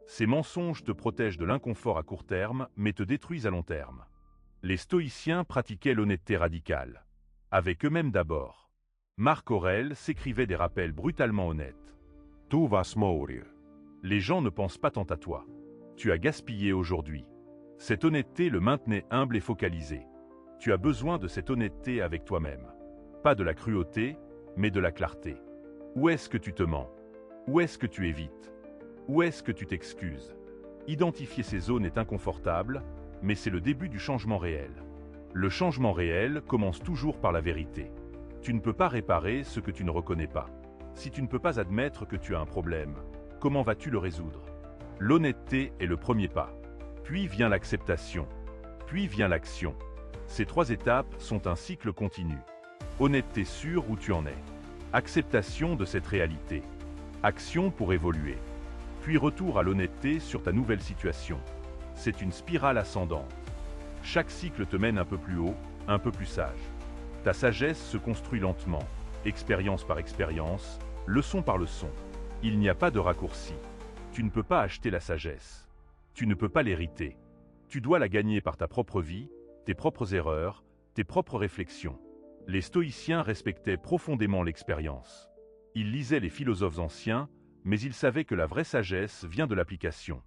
[SPEAKER 1] Ces mensonges te protègent de l'inconfort à court terme, mais te détruisent à long terme. Les stoïciens pratiquaient l'honnêteté radicale. Avec eux-mêmes d'abord. Marc Aurèle s'écrivait des rappels brutalement honnêtes.
[SPEAKER 2] Tu vas mourir.
[SPEAKER 1] Les gens ne pensent pas tant à toi. Tu as gaspillé aujourd'hui. Cette honnêteté le maintenait humble et focalisé. Tu as besoin de cette honnêteté avec toi-même. Pas de la cruauté, mais de la clarté. Où est-ce que tu te mens? Où est-ce que tu évites? Où est-ce que tu t'excuses? Identifier ces zones est inconfortable, mais c'est le début du changement réel. Le changement réel commence toujours par la vérité. Tu ne peux pas réparer ce que tu ne reconnais pas. Si tu ne peux pas admettre que tu as un problème, comment vas-tu le résoudre? L'honnêteté est le premier pas. Puis vient l'acceptation. Puis vient l'action. Ces trois étapes sont un cycle continu. Honnêteté sur où tu en es. Acceptation de cette réalité. Action pour évoluer. Puis retour à l'honnêteté sur ta nouvelle situation. C'est une spirale ascendante. Chaque cycle te mène un peu plus haut, un peu plus sage. Ta sagesse se construit lentement, expérience par expérience, leçon par leçon. Il n'y a pas de raccourci. Tu ne peux pas acheter la sagesse. Tu ne peux pas l'hériter. Tu dois la gagner par ta propre vie, tes propres erreurs, tes propres réflexions. Les stoïciens respectaient profondément l'expérience. Ils lisaient les philosophes anciens, mais ils savaient que la vraie sagesse vient de l'application.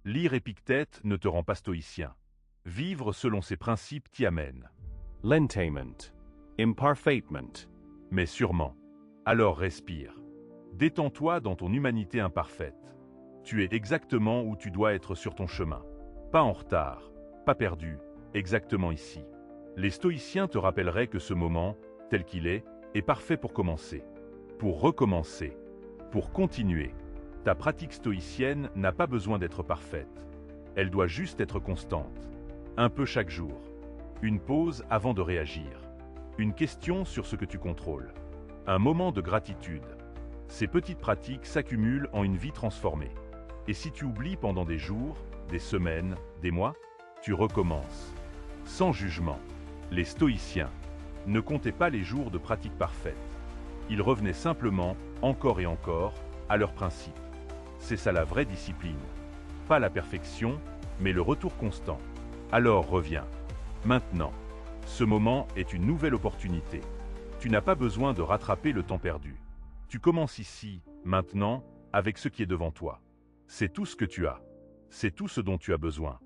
[SPEAKER 1] Lire Épictète ne te rend pas stoïcien. Vivre selon ses principes t'y amène.
[SPEAKER 2] Lentement. Imparfaitement.
[SPEAKER 1] Mais sûrement. Alors respire. Détends-toi dans ton humanité imparfaite. Tu es exactement où tu dois être sur ton chemin. Pas en retard, pas perdu, exactement ici. Les stoïciens te rappelleraient que ce moment, tel qu'il est parfait pour commencer. Pour recommencer. Pour continuer. Ta pratique stoïcienne n'a pas besoin d'être parfaite. Elle doit juste être constante. Un peu chaque jour. Une pause avant de réagir. Une question sur ce que tu contrôles. Un moment de gratitude. Ces petites pratiques s'accumulent en une vie transformée. Et si tu oublies pendant des jours, des semaines, des mois, tu recommences. Sans jugement. Les stoïciens ne comptaient pas les jours de pratique parfaite. Ils revenaient simplement, encore et encore, à leurs principes. C'est ça la vraie discipline. Pas la perfection, mais le retour constant. Alors reviens. Maintenant. Ce moment est une nouvelle opportunité. Tu n'as pas besoin de rattraper le temps perdu. Tu commences ici, maintenant, avec ce qui est devant toi. C'est tout ce que tu as. C'est tout ce dont tu as besoin.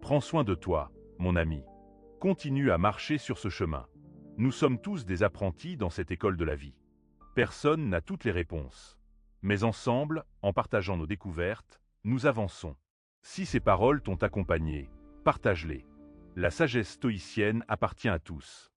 [SPEAKER 1] Prends soin de toi, mon ami. Continue à marcher sur ce chemin. Nous sommes tous des apprentis dans cette école de la vie. Personne n'a toutes les réponses. Mais ensemble, en partageant nos découvertes, nous avançons. Si ces paroles t'ont accompagné, partage-les. La sagesse stoïcienne appartient à tous.